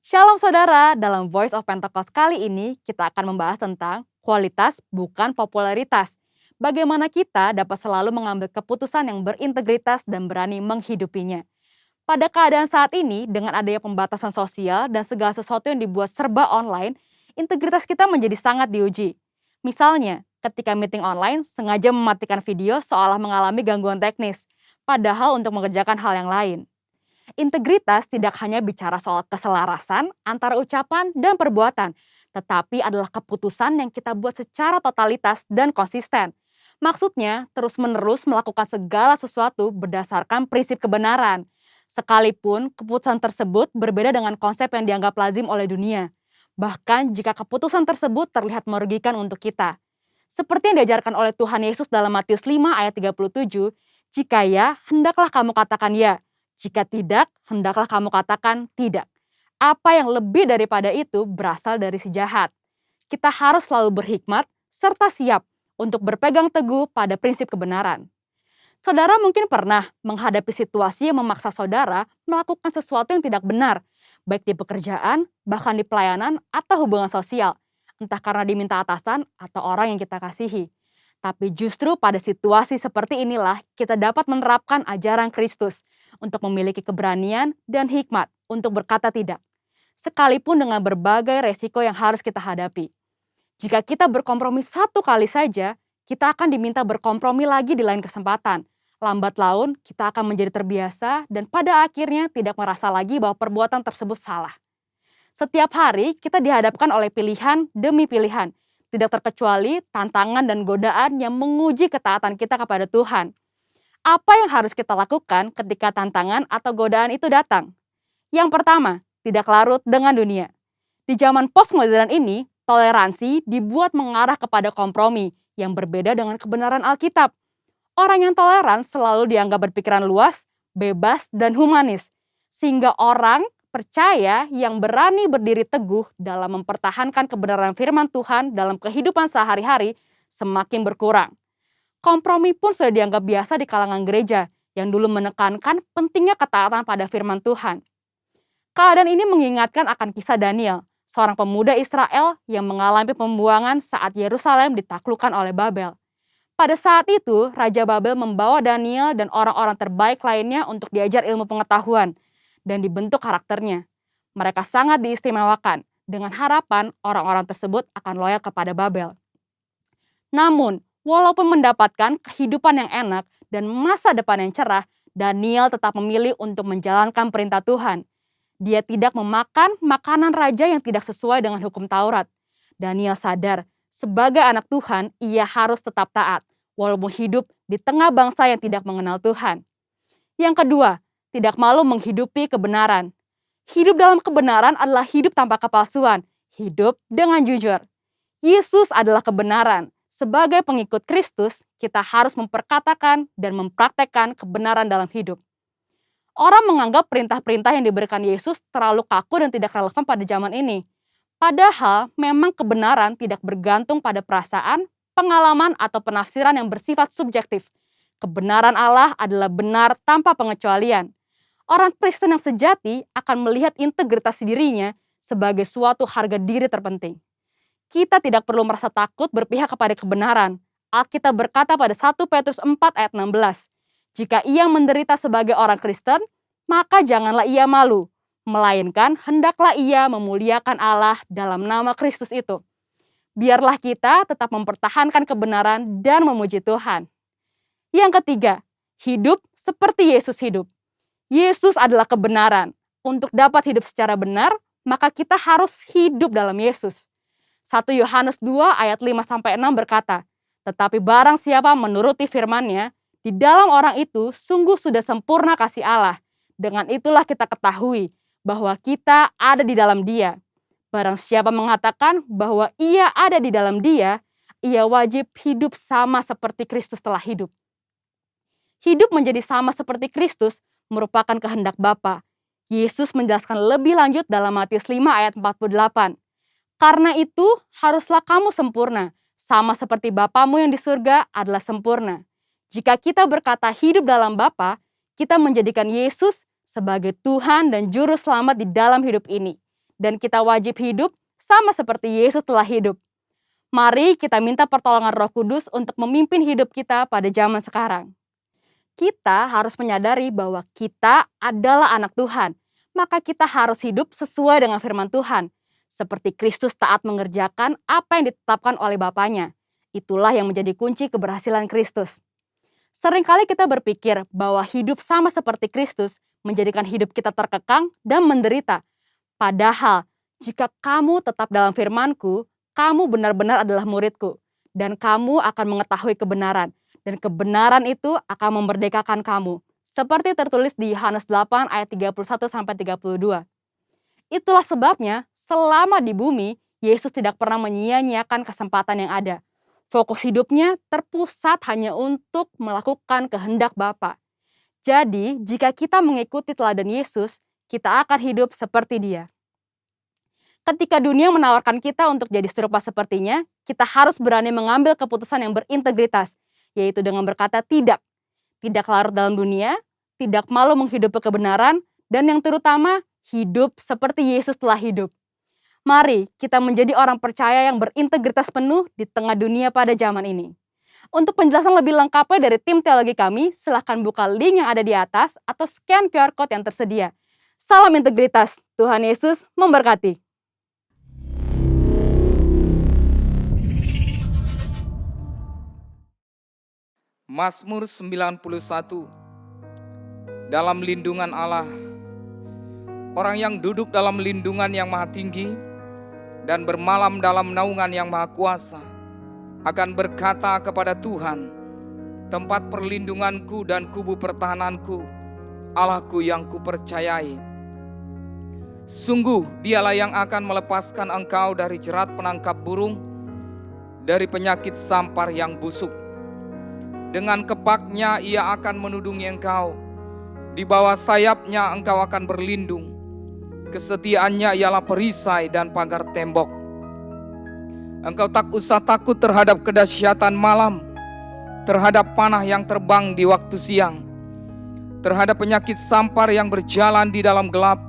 Shalom saudara, dalam Voice of Pentecost kali ini kita akan membahas tentang kualitas bukan popularitas. Bagaimana kita dapat selalu mengambil keputusan yang berintegritas dan berani menghidupinya. Pada keadaan saat ini, dengan adanya pembatasan sosial dan segala sesuatu yang dibuat serba online, integritas kita menjadi sangat diuji. Misalnya, ketika meeting online sengaja mematikan video seolah mengalami gangguan teknis, padahal untuk mengerjakan hal yang lain. Integritas tidak hanya bicara soal keselarasan antara ucapan dan perbuatan, tetapi adalah keputusan yang kita buat secara totalitas dan konsisten. Maksudnya, terus-menerus melakukan segala sesuatu berdasarkan prinsip kebenaran. Sekalipun keputusan tersebut berbeda dengan konsep yang dianggap lazim oleh dunia. Bahkan jika keputusan tersebut terlihat merugikan untuk kita. Seperti yang diajarkan oleh Tuhan Yesus dalam Matius 5 ayat 37, jika ya, hendaklah kamu katakan ya. Jika tidak, hendaklah kamu katakan tidak. Apa yang lebih daripada itu berasal dari si jahat. Kita harus selalu berhikmat serta siap untuk berpegang teguh pada prinsip kebenaran. Saudara mungkin pernah menghadapi situasi yang memaksa saudara melakukan sesuatu yang tidak benar, baik di pekerjaan, bahkan di pelayanan atau hubungan sosial, entah karena diminta atasan atau orang yang kita kasihi. Tapi justru pada situasi seperti inilah kita dapat menerapkan ajaran Kristus untuk memiliki keberanian dan hikmat untuk berkata tidak, sekalipun dengan berbagai resiko yang harus kita hadapi. Jika kita berkompromi satu kali saja, kita akan diminta berkompromi lagi di lain kesempatan. Lambat laun, kita akan menjadi terbiasa dan pada akhirnya tidak merasa lagi bahwa perbuatan tersebut salah. Setiap hari kita dihadapkan oleh pilihan demi pilihan, tidak terkecuali tantangan dan godaan yang menguji ketaatan kita kepada Tuhan. Apa yang harus kita lakukan ketika tantangan atau godaan itu datang? Yang pertama, tidak larut dengan dunia. Di zaman postmodern ini, toleransi dibuat mengarah kepada kompromi yang berbeda dengan kebenaran Alkitab. Orang yang toleran selalu dianggap berpikiran luas, bebas, dan humanis, sehingga orang percaya yang berani berdiri teguh dalam mempertahankan kebenaran firman Tuhan dalam kehidupan sehari-hari semakin berkurang. Kompromi pun sudah dianggap biasa di kalangan gereja yang dulu menekankan pentingnya ketaatan pada firman Tuhan. Keadaan ini mengingatkan akan kisah Daniel, seorang pemuda Israel yang mengalami pembuangan saat Yerusalem ditaklukkan oleh Babel. Pada saat itu, Raja Babel membawa Daniel dan orang-orang terbaik lainnya untuk diajar ilmu pengetahuan dan dibentuk karakternya. Mereka sangat diistimewakan dengan harapan orang-orang tersebut akan loyal kepada Babel. Namun, walaupun mendapatkan kehidupan yang enak dan masa depan yang cerah, Daniel tetap memilih untuk menjalankan perintah Tuhan. Dia tidak memakan makanan raja yang tidak sesuai dengan hukum Taurat. Daniel sadar, sebagai anak Tuhan, ia harus tetap taat, walaupun hidup di tengah bangsa yang tidak mengenal Tuhan. Yang kedua, tidak malu menghidupi kebenaran. Hidup dalam kebenaran adalah hidup tanpa kepalsuan, hidup dengan jujur. Yesus adalah kebenaran. Sebagai pengikut Kristus, kita harus memperkatakan dan mempraktekkan kebenaran dalam hidup. Orang menganggap perintah-perintah yang diberikan Yesus terlalu kaku dan tidak relevan pada zaman ini. Padahal memang kebenaran tidak bergantung pada perasaan, pengalaman, atau penafsiran yang bersifat subjektif. Kebenaran Allah adalah benar tanpa pengecualian. Orang Kristen yang sejati akan melihat integritas dirinya sebagai suatu harga diri terpenting. Kita tidak perlu merasa takut berpihak kepada kebenaran. Alkitab berkata pada 1 Petrus 4 ayat 16, jika ia menderita sebagai orang Kristen, maka janganlah ia malu, melainkan hendaklah ia memuliakan Allah dalam nama Kristus itu. Biarlah kita tetap mempertahankan kebenaran dan memuji Tuhan. Yang ketiga, hidup seperti Yesus hidup. Yesus adalah kebenaran. Untuk dapat hidup secara benar, maka kita harus hidup dalam Yesus. 1 Yohanes 2 ayat 5-6 berkata, tetapi barang siapa menuruti firman-Nya, di dalam orang itu sungguh sudah sempurna kasih Allah. Dengan itulah kita ketahui bahwa kita ada di dalam Dia. Barang siapa mengatakan bahwa ia ada di dalam Dia, ia wajib hidup sama seperti Kristus telah hidup. Hidup menjadi sama seperti Kristus merupakan kehendak Bapa. Yesus menjelaskan lebih lanjut dalam Matius 5 ayat 48. Karena itu haruslah kamu sempurna, sama seperti Bapamu yang di surga adalah sempurna. Jika kita berkata hidup dalam Bapa, kita menjadikan Yesus sebagai Tuhan dan Juru Selamat di dalam hidup ini. dan kita wajib hidup sama seperti Yesus telah hidup. Mari kita minta pertolongan Roh Kudus untuk memimpin hidup kita pada zaman sekarang. Kita harus menyadari bahwa kita adalah anak Tuhan, maka kita harus hidup sesuai dengan firman Tuhan. Seperti Kristus taat mengerjakan apa yang ditetapkan oleh Bapanya. Itulah yang menjadi kunci keberhasilan Kristus. Seringkali kita berpikir bahwa hidup sama seperti Kristus menjadikan hidup kita terkekang dan menderita. Padahal, jika kamu tetap dalam firman-Ku, kamu benar-benar adalah murid-Ku, dan kamu akan mengetahui kebenaran, dan kebenaran itu akan memerdekakan kamu. Seperti tertulis di Yohanes 8 ayat 31-32. Itulah sebabnya, selama di bumi, Yesus tidak pernah menyia-nyiakan kesempatan yang ada. Fokus hidupnya terpusat hanya untuk melakukan kehendak Bapa. Jadi, jika kita mengikuti teladan Yesus, kita akan hidup seperti Dia. Ketika dunia menawarkan kita untuk jadi serupa sepertinya, kita harus berani mengambil keputusan yang berintegritas, yaitu dengan berkata tidak. Tidak larut dalam dunia, tidak malu menghidupi kebenaran, dan yang terutama, hidup seperti Yesus telah hidup. Mari kita menjadi orang percaya yang berintegritas penuh di tengah dunia pada zaman ini. Untuk penjelasan lebih lengkapnya dari tim teologi kami, silahkan buka link yang ada di atas atau scan QR Code yang tersedia. Salam integritas, Tuhan Yesus memberkati. Mazmur 91. Dalam lindungan Allah. Orang yang duduk dalam lindungan yang maha tinggi dan bermalam dalam naungan yang maha kuasa akan berkata kepada Tuhan, tempat perlindunganku dan kubu pertahananku, Allahku yang kupercayai. Sungguh dialah yang akan melepaskan engkau dari jerat penangkap burung, dari penyakit sampar yang busuk. Dengan kepaknya ia akan menudungi engkau, di bawah sayapnya engkau akan berlindung. Kesetiaannya ialah perisai dan pagar tembok. Engkau tak usah takut terhadap kedahsyatan malam, terhadap panah yang terbang di waktu siang, terhadap penyakit sampar yang berjalan di dalam gelap,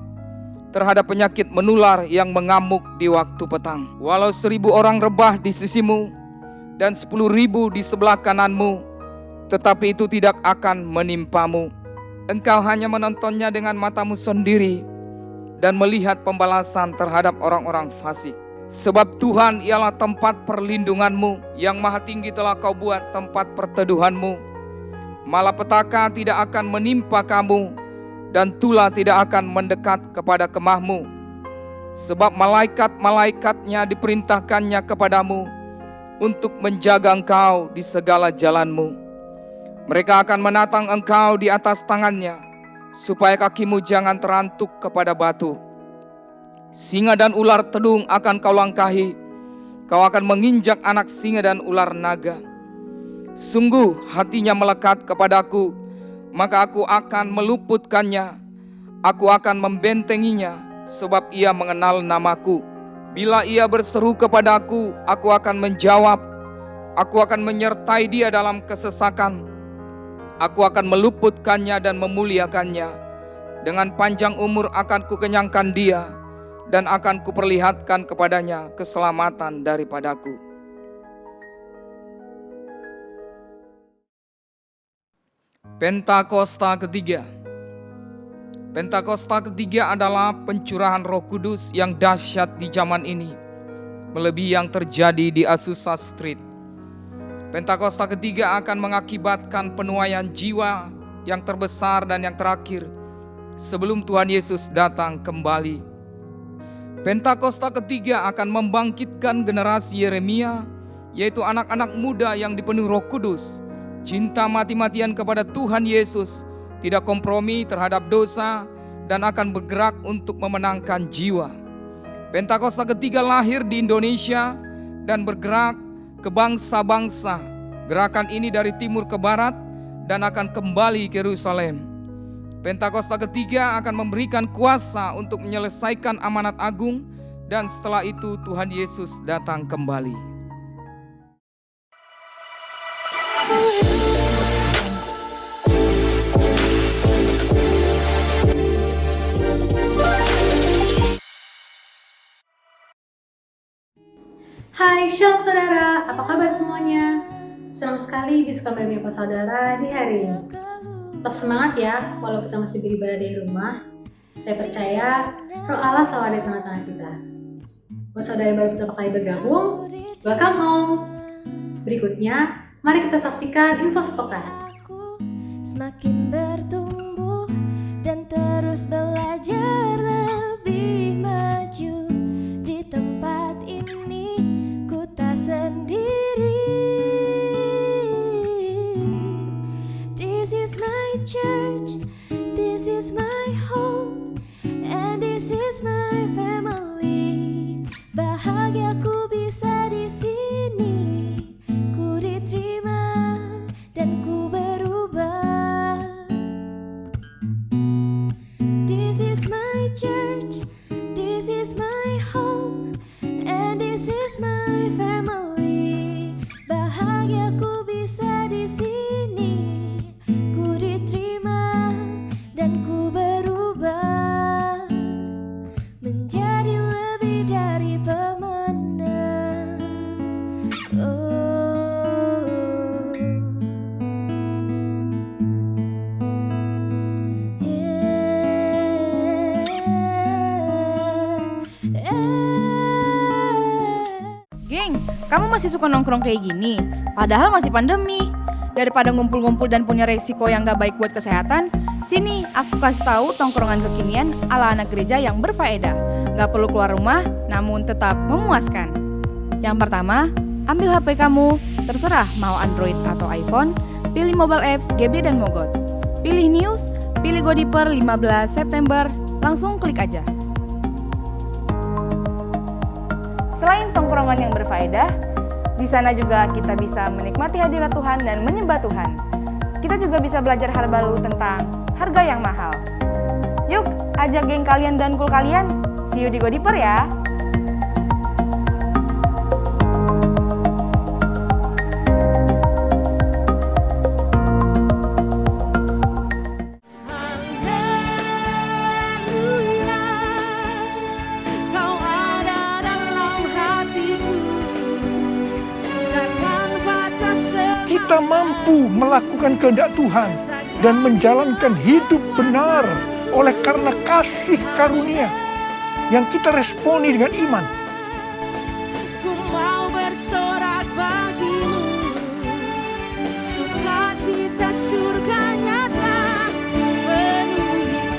terhadap penyakit menular yang mengamuk di waktu petang. Walau 1000 orang rebah di sisimu dan 10.000 di sebelah kananmu, tetapi itu tidak akan menimpamu. Engkau hanya menontonnya dengan matamu sendiri dan melihat pembalasan terhadap orang-orang fasik. Sebab Tuhan ialah tempat perlindunganmu, yang maha tinggi telah kau buat tempat perteduhanmu. Malapetaka tidak akan menimpa kamu, dan tula tidak akan mendekat kepada kemahmu. Sebab malaikat-malaikatnya diperintahkannya kepadamu untuk menjaga engkau di segala jalanmu. Mereka akan menatang engkau di atas tangannya, supaya kakimu jangan terantuk kepada batu. Singa dan ular tedung akan kau langkahi, kau akan menginjak anak singa dan ular naga. Sungguh hatinya melekat kepadaku, maka aku akan meluputkannya. Aku akan membentenginya, sebab ia mengenal namaku. Bila ia berseru kepadaku, aku akan menjawab. Aku akan menyertai dia dalam kesesakan. Aku akan meluputkannya dan memuliakannya. Dengan panjang umur akan kukenyangkan dia, dan akan kuperlihatkan kepadanya keselamatan daripadaku. Pentakosta ketiga. Pentakosta ketiga adalah pencurahan Roh Kudus yang dahsyat di zaman ini, melebihi yang terjadi di Azusa Street. Pentakosta ketiga akan mengakibatkan penuaian jiwa yang terbesar dan yang terakhir sebelum Tuhan Yesus datang kembali. Pentakosta ketiga akan membangkitkan generasi Yeremia, yaitu anak-anak muda yang dipenuhi Roh Kudus, cinta mati-matian kepada Tuhan Yesus, tidak kompromi terhadap dosa, dan akan bergerak untuk memenangkan jiwa. Pentakosta ketiga lahir di Indonesia dan bergerak ke bangsa-bangsa. Gerakan ini dari timur ke barat dan akan kembali ke Yerusalem. Pentakosta ketiga akan memberikan kuasa untuk menyelesaikan amanat agung, dan setelah itu Tuhan Yesus datang kembali. Hai, shalom saudara, apa kabar semuanya? Senang sekali bisa kembali menyapa saudara di hari ini. Tetap semangat ya, walau kita masih beribadah dari rumah. Saya percaya Roh Allah selalu ada di tengah-tengah kita. Buat saudara yang baru pertama kali bergabung, welcome home. Berikutnya, mari kita saksikan info sepekan. Aku semakin bertumbuh dan terus belajar lebih maju. Di tempat ini ku tak sendiri. This is my church, this is my home, and this is my family. Bahagiaku bisa di sini, ku diterima dan ku berubah. This is my church, this is my home, and this is my family. Bahagiaku bisa di sini, ku diterima dan ku berubah menjadi lebih dari pemenang. Geng, kamu masih suka nongkrong kayak gini? Padahal masih pandemi. Daripada ngumpul-ngumpul dan punya resiko yang gak baik buat kesehatan, sini aku kasih tahu tongkrongan kekinian ala anak gereja yang berfaedah. Gak perlu keluar rumah, namun tetap memuaskan. Yang pertama, ambil HP kamu, terserah mau Android atau iPhone, pilih mobile apps GB dan Mogot. Pilih news, pilih Godiper 15 September, langsung klik aja. Selain tongkrongan yang berfaedah, di sana juga kita bisa menikmati hadirat Tuhan dan menyembah Tuhan. Kita juga bisa belajar hal baru tentang harga yang mahal. Yuk, ajak geng kalian dan kul kalian. See you di Godiper ya. Kita mampu melakukan kehendak Tuhan dan menjalankan hidup benar oleh karena kasih karunia yang kita responi dengan iman. Ku mau bersorak bagimu, sukacita surga nyata penuhiku.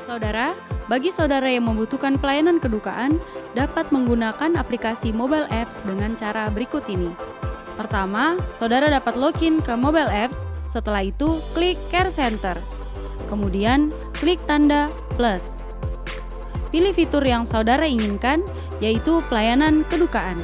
Saudara, bagi saudara yang membutuhkan pelayanan kedukaan, dapat menggunakan aplikasi mobile apps dengan cara berikut ini. Pertama, saudara dapat login ke mobile apps, setelah itu klik Care Center. Kemudian, klik tanda plus. Pilih fitur yang saudara inginkan, yaitu pelayanan kedukaan.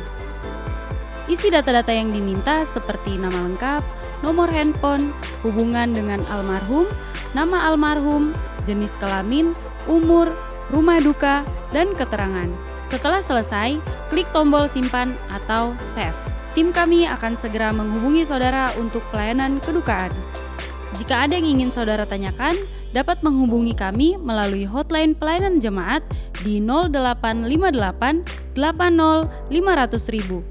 Isi data-data yang diminta seperti nama lengkap, nomor handphone, hubungan dengan almarhum, nama almarhum, jenis kelamin, umur, rumah duka, dan keterangan. Setelah selesai, klik tombol simpan atau save. Tim kami akan segera menghubungi saudara untuk pelayanan kedukaan. Jika ada yang ingin saudara tanyakan, dapat menghubungi kami melalui hotline pelayanan jemaat di 0858 80 500.000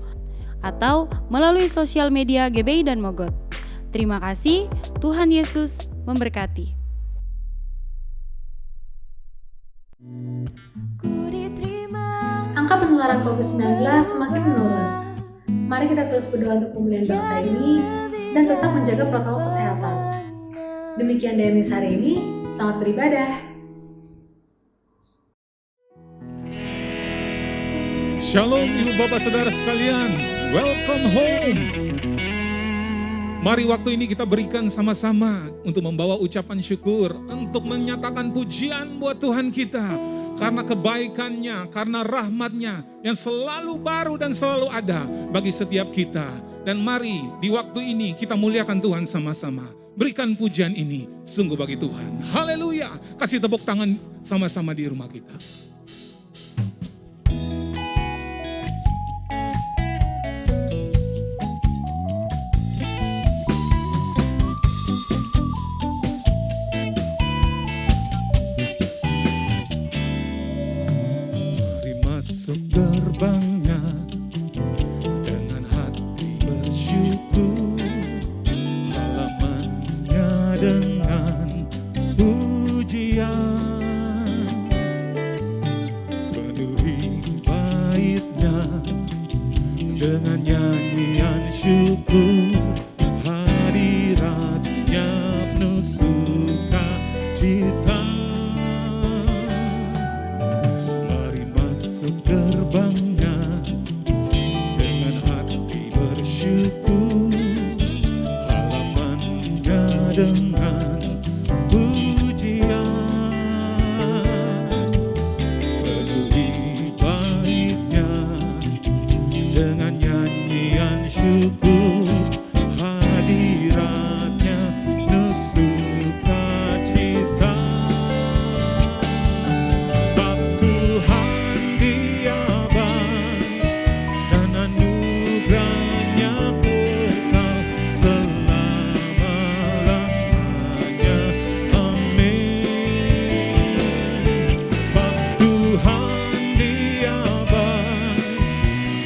atau melalui sosial media GBI dan Mogot. Terima kasih, Tuhan Yesus memberkati. Angka penularan COVID-19 semakin menurun. Mari kita terus berdoa untuk pemulihan bangsa ini dan tetap menjaga protokol kesehatan. Demikian Demis hari ini, selamat beribadah. Shalom Ibu Bapak Saudara sekalian, welcome home. Mari waktu ini kita berikan sama-sama untuk membawa ucapan syukur, untuk menyatakan pujian buat Tuhan kita. Karena kebaikannya, karena rahmatnya yang selalu baru dan selalu ada bagi setiap kita. Dan mari di waktu ini kita muliakan Tuhan sama-sama. Berikan pujian ini sungguh bagi Tuhan. Haleluya. Kasih tepuk tangan sama-sama di rumah kita. syukur, hadiratnya penuh sukacita. Mari masuk gerbangnya dengan hati bersyukur, halamannya dengan pujian. Penuhi baitnya dengan nyanyian syukur, hadiratnya penuh sukacita. Sebab Tuhan Dia baik dan anugerahnya kekal selama-lamanya. Amin. Sebab Tuhan Dia baik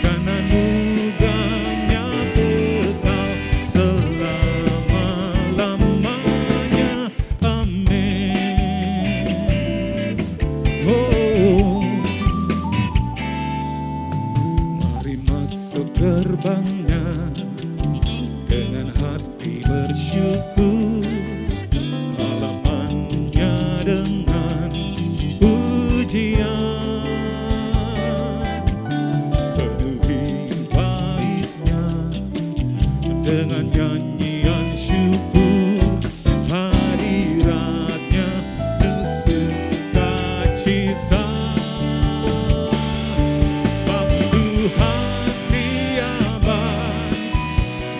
dan anugerahnya kekal selama-lamanya. Amin. Oh, mari masuk gerbangnya dengan hati bersyukur, halamannya dengan pujian. Penuhi baitnya dengan nyanyian syukur, hadiratnya penuh sukacita. Sebab Tuhan Dia baik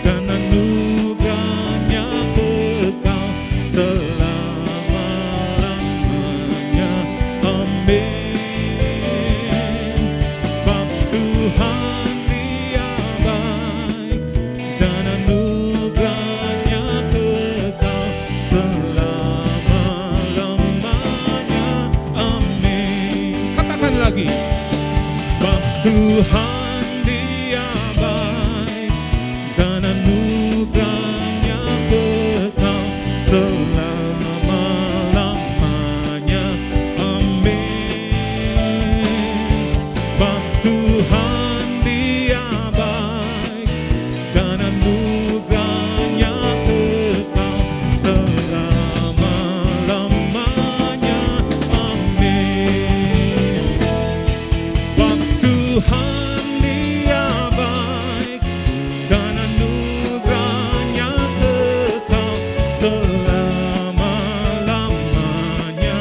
dan anugerahnya kekal selama-lamanya. Amin. Sebab Tuhan Dia baik dan anugerahnya kekal selama-lamanya. Amin. Katakan lagi. Sebab Tuhan Dia baik dan anugerahnya kekal selama-lamanya. Amin. Sebab Tuhan Dia baik dan anugerahnya kekal selama-lamanya. Amin. Sebab Tuhan Dia baik dan anugerahnya kekal selama-lamanya.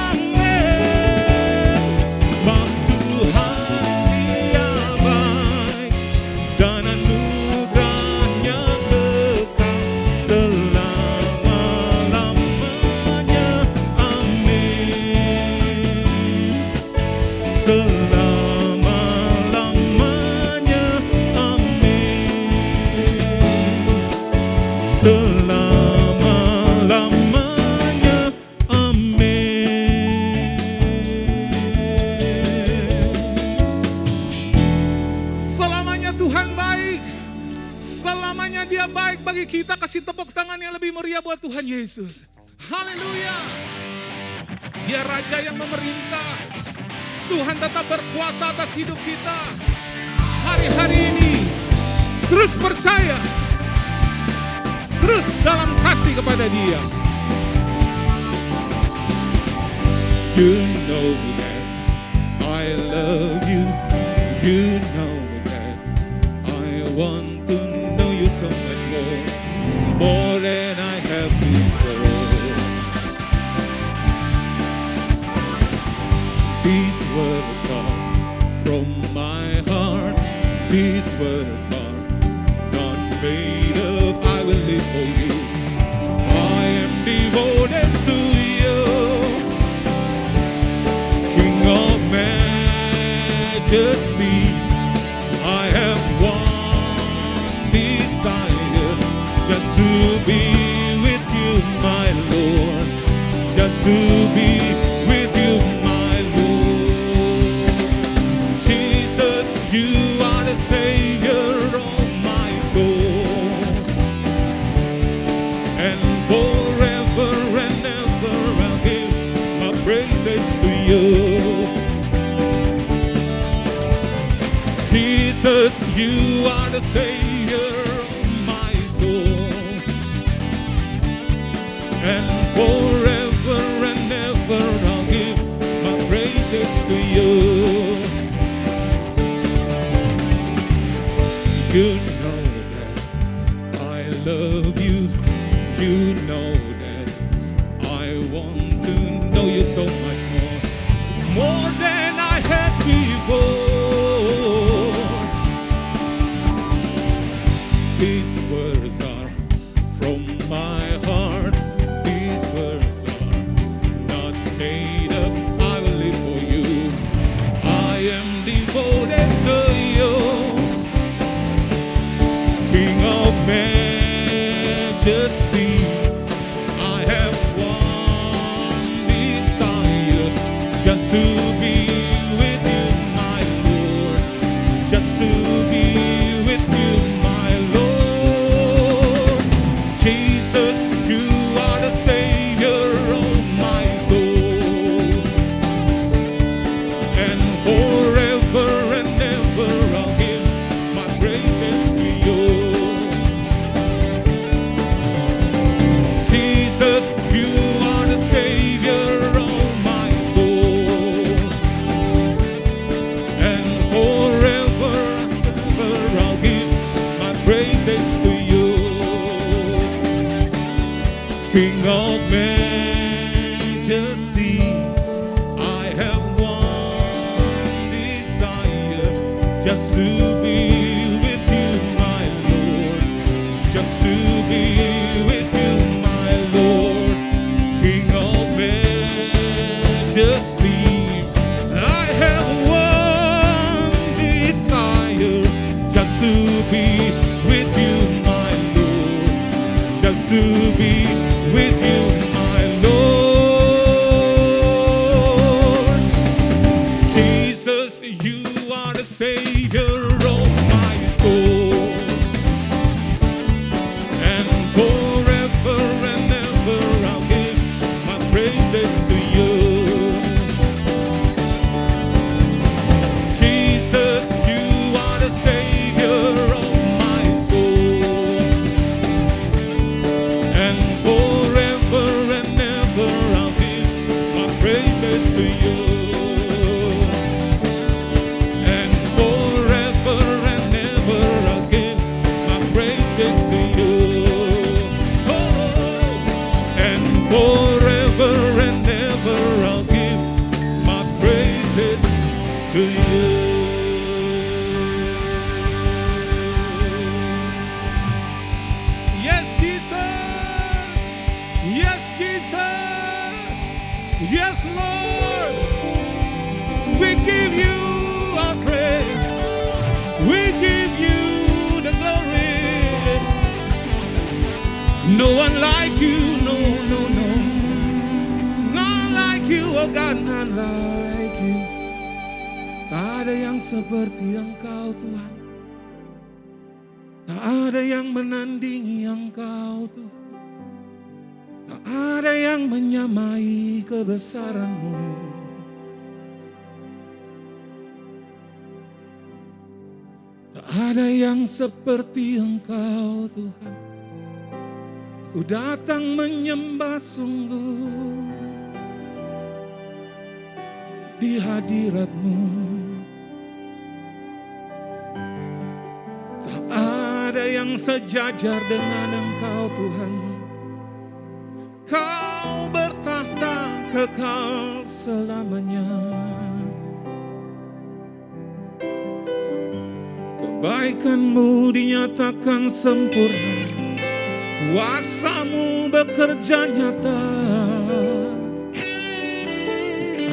Amin. Sebab Tuhan Dia baik dan anugerahnya kekal selama-lamanya. Amin. Selama-lamanya. Amin. Selama-lamanya. Amin. Selamanya Tuhan baik. Selamanya Dia baik bagi kita. Kasih tepuk tangan yang lebih meriah buat Tuhan Yesus. Haleluya. Dia Raja yang memerintah. Tuhan tetap berkuasa atas hidup kita. Hari-hari ini terus percaya, terus dalam kasih kepada Dia. You know that I love you. You know that I want to know you so much more than I have before. These words are from my heart. These words are not made up. I will live for you. I am devoted to you, King of Majesty. I have one desire, just to be with you, my Lord. Just to be with you, my Lord. Jesus, you are the Savior of my soul. And forever and ever I'll give my praises to you. Jesus, you are the Savior You know that I love you. You know that I want to know you so much more than I had before. These words are from my heart. These words are not made up. I will live for you. I am devoted to you, King of majesty. I have one desire, just to be with you, my Lord. Just to be with you, my Lord. Jesus, you are the Savior of my soul. And forever and ever I'll give my praises to you. Jesus, you are the Savior of my soul. And forever and ever I'll give my praises to you. King of majesty, I have one desire, just to be with you, my Lord. Just to be with you, my Lord. King of majesty, I have one desire, just to be with you, my Lord. Just to be with you, my Lord. Jesus, you are the Savior of my soul. And forever and ever I'll give my praises to you. Jesus, you are the Savior of my soul. And forever and ever I'll give my praises to you. And forever and ever I'll give my praises to you. Oh, and forever and ever I'll give my praises to you. Yes, Jesus. Yes, Jesus. Yes, Lord. We give you our praise. We give you the glory. No one like you, no, no, no. None like you, oh God, none like you. Tak ada yang seperti Engkau, Tuhan. Tak ada yang menandingi Engkau, Tuhan. Tak ada yang menyamai kebesaran-Mu. Tak ada yang seperti Engkau, Tuhan. Ku datang menyembah sungguh di hadirat-Mu. Tak ada yang sejajar dengan Engkau, Tuhan. Kau bertahta kekal selamanya. Kebaikan-Mu dinyatakan sempurna, kuasa-Mu bekerja nyata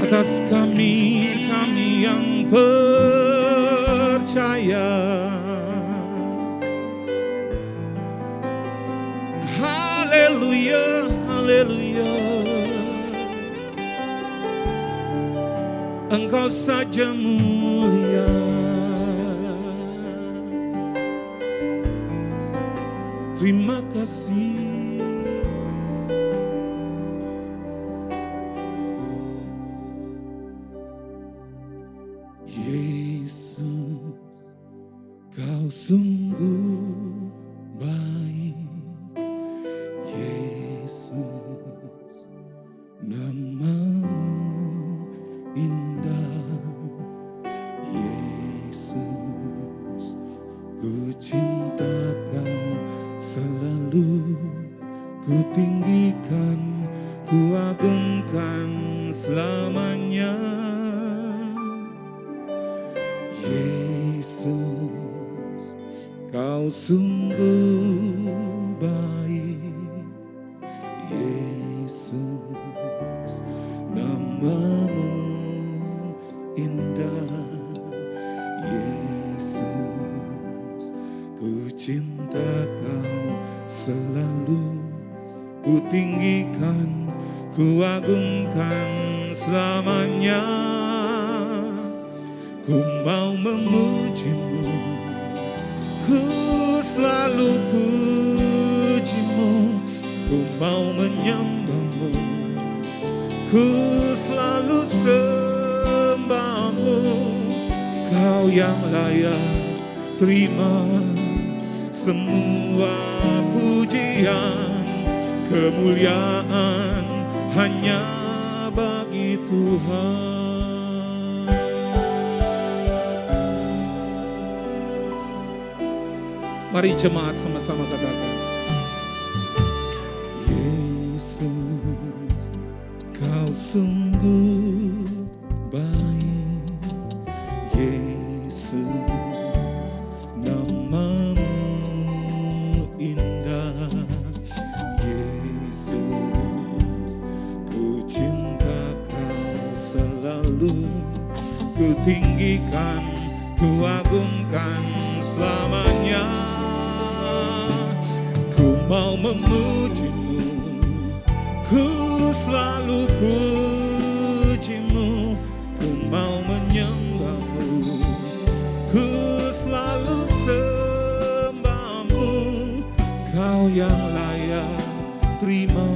atas kami yang percaya. Haleluya, haleluya. Engkau saja mulia. Terima kasih. Yesus, Kau sungguh baik. Yesus, nama-Mu indah. Yesus, ku cinta cinta Kau selalu, ku tinggikan, ku agungkan selamanya. Yesus, Kau sungguh baik. Yesus, namamu indah. Yesus, ku cinta Kau selalu, ku tinggikan, ku agungkan selamanya. Ku mau memujimu, ku selalu pujimu. Ku mau menyembahmu, ku selalu sembahmu. Kau yang layak terima semua pujian, kemuliaan hanya bagi Tuhan. Mari jemaat sama-sama katakan, Yesus, Kau sungguh baik. Yesus, namamu indah. Yesus, ku cinta Kau selalu, ku tinggikan, ku agungkan selamanya. Ku mau memujimu, ku selalu pujimu. Ku mau menyembahmu, ku selalu sembahmu. Kau yang layak terima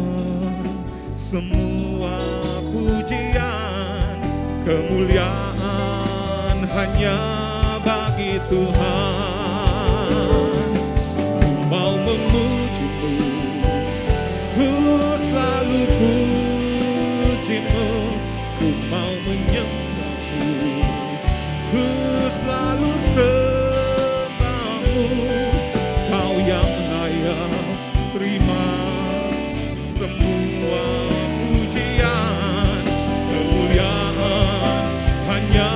semua pujian, kemuliaan hanya bagi Tuhan. Ku mau memujimu, ku selalu pujimu. Ku mau menyembahmu, ku selalu sembahmu. Kau yang layak terima semua pujian, kemuliaan hanya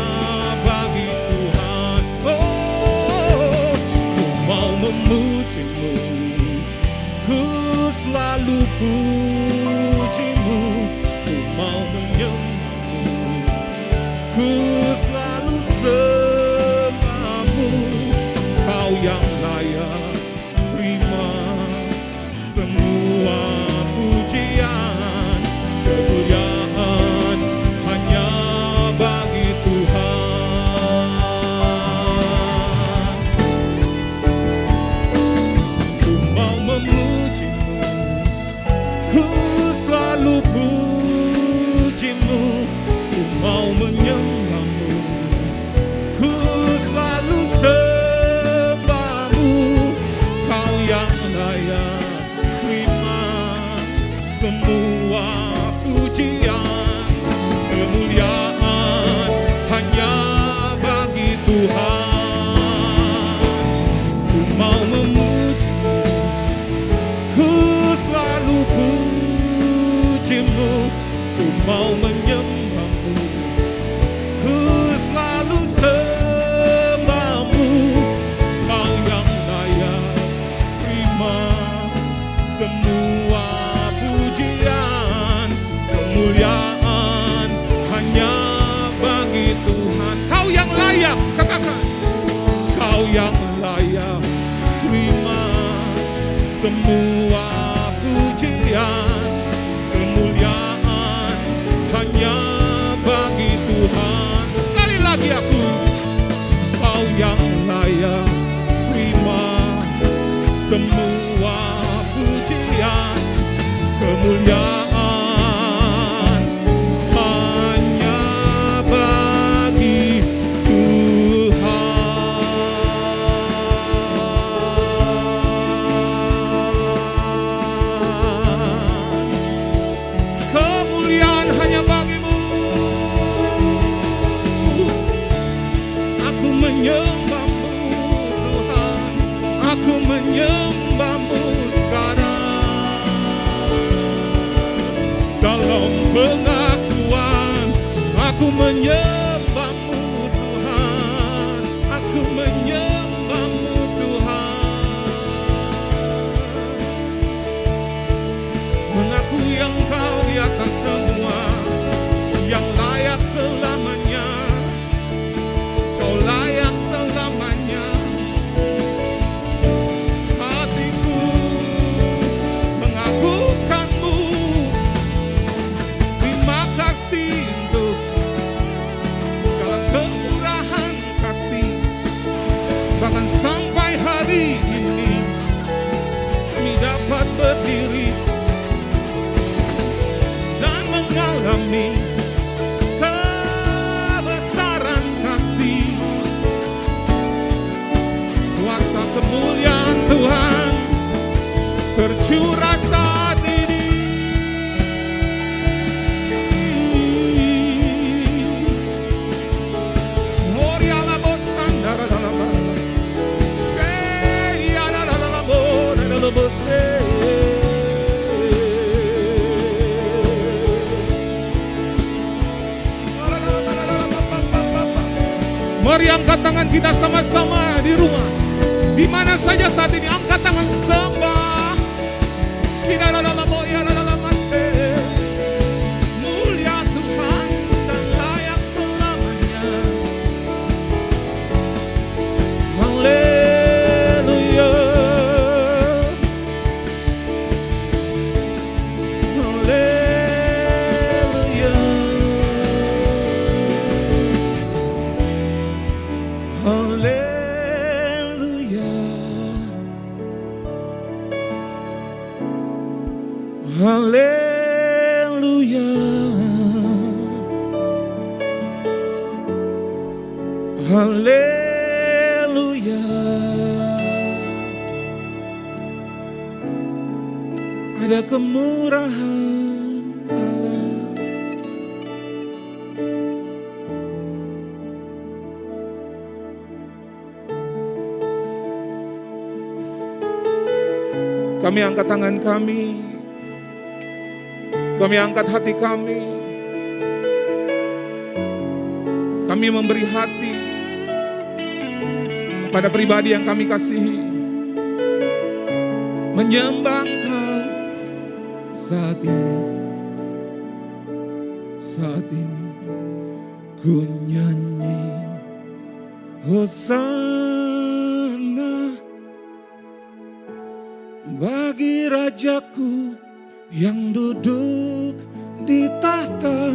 bagi Tuhan. Oh, ku mau memujimu, ku selalu pujimu. Ku mau menyembahmu, ku selalu sembahmu. Kau yang layak terima semua pujian, kemuliaan hanya bagi Tuhan. Ku mau memujimu, ku selalu pujimu. Ku mau menyembahmu, ku selalu sembahmu. Kau yang layak terima semua pujian, kemuliaan hanya bagi Tuhan. Ku mau memujimu, ku selalu pujimu. Ku mau menyembahmu, ku selalu sembahmu. Kau yang layak terima semua pujian, kemuliaan hanya bagi Tuhan. Kau yang layak, katakan, Kau yang layak terima semua pujian, kemuliaan hanya bagi Tuhan. Sekali lagi aku, Kau yang layak terima semua pujian, kemuliaan hanya bagi Tuhan. Kemuliaan hanya bagimu. Aku menyembahmu Tuhan, Aku menyembahmu sekarang. Dalam pengakuan aku menyembahmu Tuhan. Aku menyembahmu Tuhan. Mengakui Engkau di atas semua, yang layak selamanya. Kau layak selamanya. Hatiku mengakukanmu. Terima kasih untuk segala kemurahan kasih. Bahkan sampai hari ini kami dapat berdiri dan mengalami kebesaran kasih. Kuasa kemuliaan Tuhan tercurah saat ini. Oriala bosandara dalam keya dalam boda dalam bose. Mari angkat tangan kita sama-sama di rumah. Di mana saja saat ini, angkat tangan sembah. Kita dalam boya dalam mase. Mulia Tuhan dan layak selamanya. Haleluya. Haleluya. Haleluya. Haleluya. Haleluya. Ada kemurahan Allah. Kami angkat tangan kami. Kami angkat hati kami. Kami memberi hati kepada pribadi yang kami kasihi. Menyembah Engkau saat ini. Saat ini ku nyanyi Hosana bagi Rajaku yang duduk di tahta.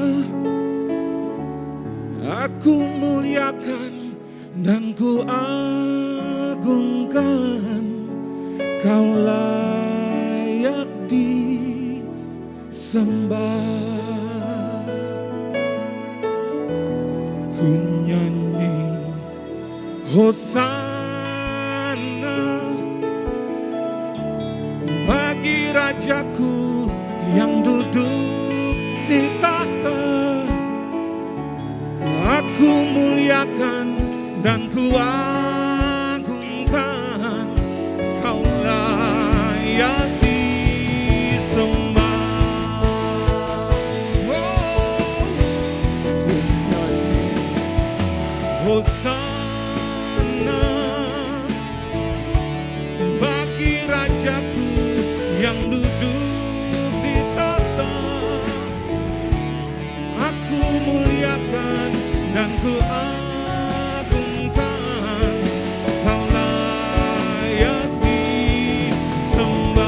Aku muliakan dan ku agungkan. Kau layak disembah. Ku nyanyi Hosana bagi Rajaku yang duduk di tahta. Aku muliakan dan ku agungkan. Kau layak disembah. Oh, ku nyanyi Hosana bagi Rajaku yang duduk di tahta. Aku muliakan dan ku agungkan. Kau layak disembah.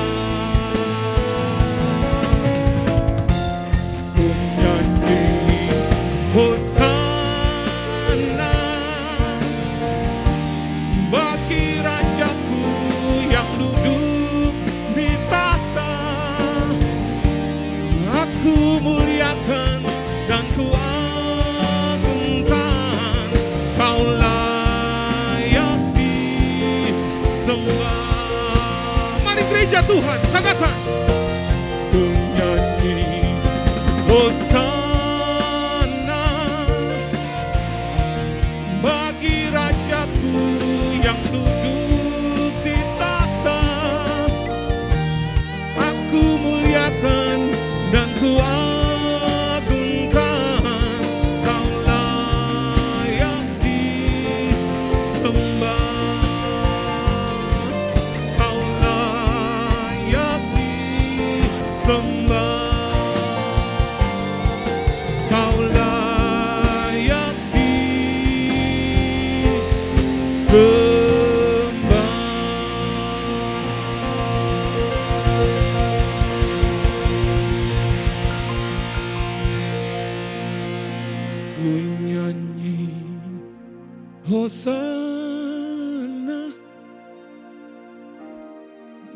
Ku nyanyi Hosana bagi Rajaku yang duduk di tahta. Aku muliakan dan ku agungkan. Kau layak disembah. Mari gereja Tuhan katakan. Ku nyanyi Hosana bagi Rajaku yang duduk di tahta.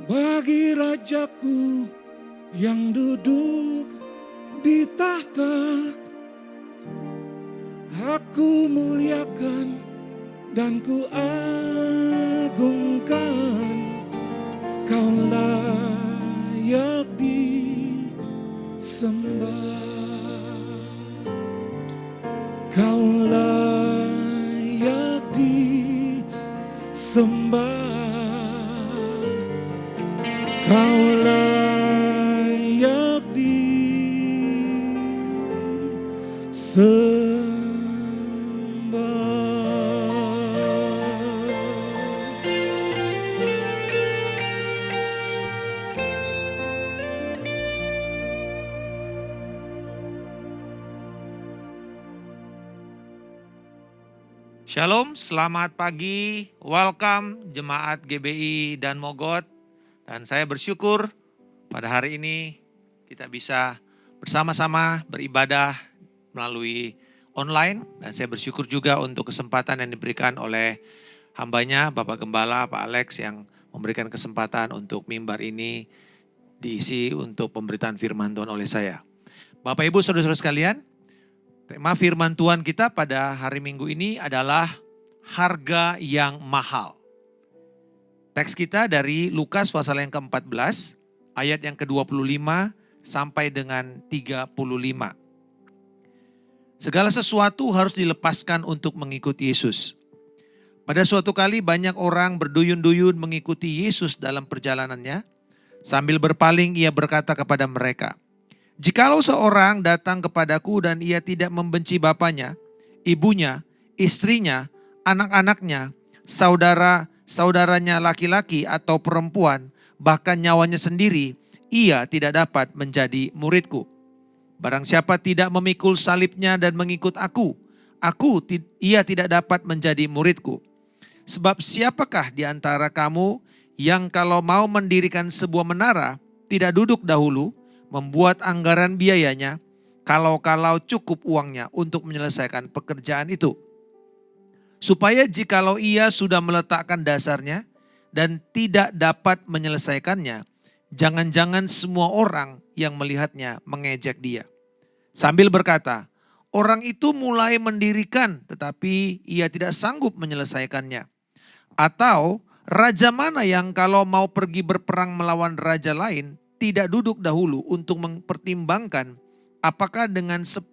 bagi Rajaku yang duduk di tahta. Aku muliakan dan ku agungkan, Kau layak disembah, Kau layak disembah, Kau layak disembah. Shalom, selamat pagi, welcome jemaat GBI dan Mogot. Dan saya bersyukur pada hari ini kita bisa bersama-sama beribadah melalui online. Dan saya bersyukur juga untuk kesempatan yang diberikan oleh hambanya Bapak Gembala, Pak Alex yang memberikan kesempatan untuk mimbar ini diisi untuk pemberitaan firman Tuhan oleh saya. Bapak Ibu Saudara-saudara sekalian, tema firman Tuhan kita pada hari Minggu ini adalah harga yang mahal. Teks kita dari Lukas pasal yang ke-14, ayat yang ke-25 sampai dengan 35. Segala sesuatu harus dilepaskan untuk mengikuti Yesus. Pada suatu kali banyak orang berduyun-duyun mengikuti Yesus dalam perjalanannya. Sambil berpaling ia berkata kepada mereka, "Jikalau seorang datang kepadaku dan ia tidak membenci bapaknya, ibunya, istrinya, anak-anaknya, saudara-saudaranya laki-laki atau perempuan, bahkan nyawanya sendiri, ia tidak dapat menjadi muridku. Barang siapa tidak memikul salibnya dan mengikut aku, ia tidak dapat menjadi muridku. Sebab siapakah di antara kamu yang kalau mau mendirikan sebuah menara, tidak duduk dahulu, membuat anggaran biayanya, kalau-kalau cukup uangnya untuk menyelesaikan pekerjaan itu. Supaya jikalau ia sudah meletakkan dasarnya dan tidak dapat menyelesaikannya, jangan-jangan semua orang yang melihatnya mengejek dia. Sambil berkata, orang itu mulai mendirikan tetapi ia tidak sanggup menyelesaikannya. Atau raja mana yang kalau mau pergi berperang melawan raja lain, tidak duduk dahulu untuk mempertimbangkan apakah dengan 10.000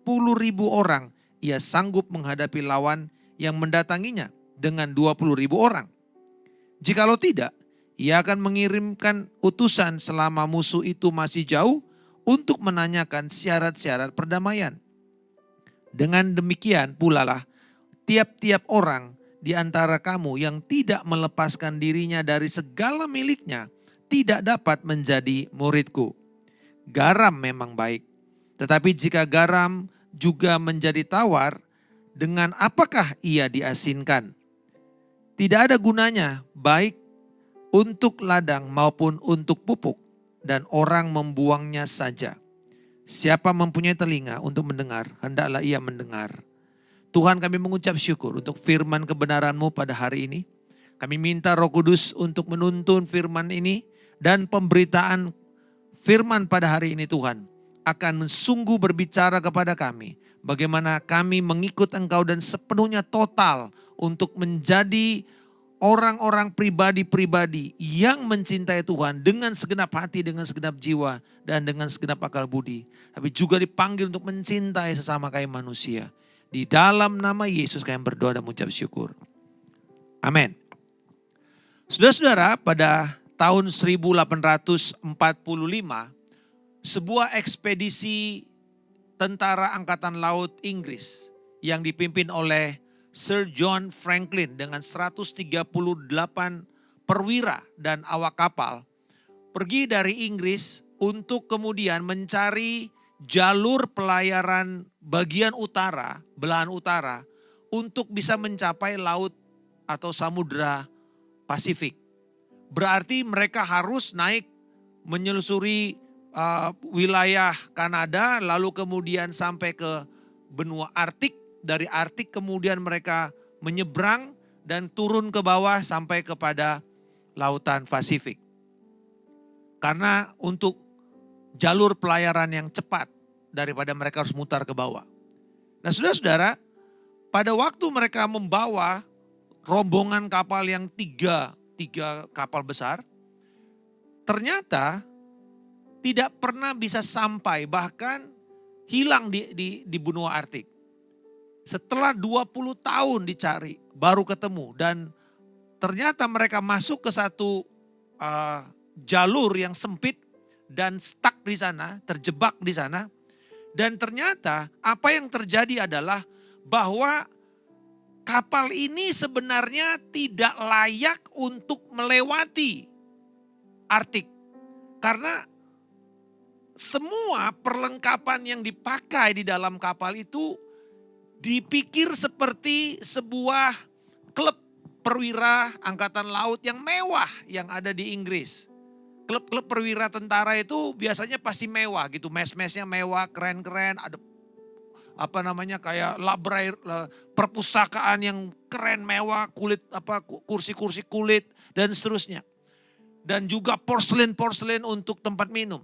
orang ia sanggup menghadapi lawan yang mendatanginya dengan 20.000 orang. Jikalau tidak, ia akan mengirimkan utusan selama musuh itu masih jauh untuk menanyakan syarat-syarat perdamaian. Dengan demikian pula lah tiap-tiap orang di antara kamu yang tidak melepaskan dirinya dari segala miliknya tidak dapat menjadi muridku. Garam memang baik, tetapi jika garam juga menjadi tawar, dengan apakah ia diasinkan? Tidak ada gunanya baik untuk ladang maupun untuk pupuk, dan orang membuangnya saja. Siapa mempunyai telinga untuk mendengar, hendaklah ia mendengar. Tuhan, kami mengucap syukur untuk firman kebenaran-Mu pada hari ini. Kami minta Roh Kudus untuk menuntun firman ini, dan pemberitaan firman pada hari ini Tuhan akan sungguh berbicara kepada kami. Bagaimana kami mengikut Engkau dan sepenuhnya total untuk menjadi orang-orang pribadi-pribadi yang mencintai Tuhan dengan segenap hati, dengan segenap jiwa, dan dengan segenap akal budi. Tapi juga dipanggil untuk mencintai sesama kami manusia. Di dalam nama Yesus kami berdoa dan mengucap syukur. Amin. Saudara-saudara, pada tahun 1845, sebuah ekspedisi tentara angkatan laut Inggris yang dipimpin oleh Sir John Franklin dengan 138 perwira dan awak kapal pergi dari Inggris untuk kemudian mencari jalur pelayaran bagian utara, belahan utara, untuk bisa mencapai laut atau samudra Pasifik. Berarti mereka harus naik menyelusuri wilayah Kanada, lalu kemudian sampai ke benua Arktik. Dari Arktik kemudian mereka menyeberang dan turun ke bawah sampai kepada lautan Pasifik. Karena untuk jalur pelayaran yang cepat daripada mereka harus mutar ke bawah. Nah saudara-saudara, pada waktu mereka membawa rombongan kapal yang tiga kapal besar, ternyata tidak pernah bisa sampai, bahkan hilang di benua Arktik. Setelah 20 tahun dicari, baru ketemu. Dan ternyata mereka masuk ke satu jalur yang sempit dan stuck di sana, terjebak di sana. Dan ternyata apa yang terjadi adalah bahwa kapal ini sebenarnya tidak layak untuk melewati Arktik. Karena semua perlengkapan yang dipakai di dalam kapal itu dipikir seperti sebuah klub perwira angkatan laut yang mewah yang ada di Inggris. Klub-klub perwira tentara itu biasanya pasti mewah gitu, mes-mesnya mewah, keren-keren, ada kayak perpustakaan yang keren, mewah, kursi-kursi kulit dan seterusnya. Dan juga porselen untuk tempat minum.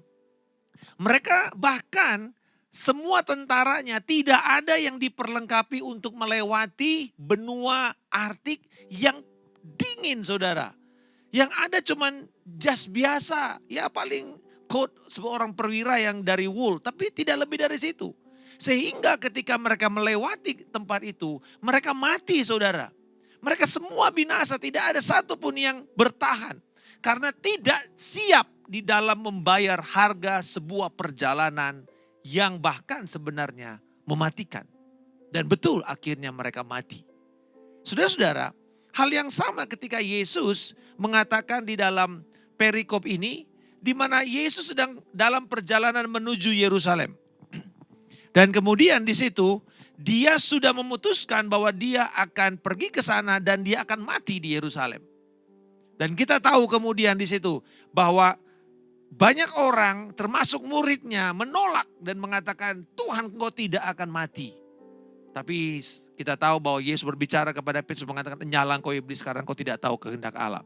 Mereka bahkan semua tentaranya tidak ada yang diperlengkapi untuk melewati benua Arktik yang dingin, saudara. Yang ada cuman jas biasa, ya paling coat seorang perwira yang dari wool, tapi tidak lebih dari situ. Sehingga ketika mereka melewati tempat itu, mereka mati, saudara. Mereka semua binasa, tidak ada satupun yang bertahan. Karena tidak siap di dalam membayar harga sebuah perjalanan yang bahkan sebenarnya mematikan. Dan betul akhirnya mereka mati. Saudara-saudara, hal yang sama ketika Yesus mengatakan di dalam perikop ini, di mana Yesus sedang dalam perjalanan menuju Yerusalem. Dan kemudian di situ dia sudah memutuskan bahwa dia akan pergi ke sana dan dia akan mati di Yerusalem. Dan kita tahu kemudian di situ bahwa banyak orang termasuk muridnya menolak dan mengatakan Tuhan engkau tidak akan mati. Tapi kita tahu bahwa Yesus berbicara kepada Petrus mengatakan nyala engkau iblis, sekarang engkau tidak tahu kehendak Allah.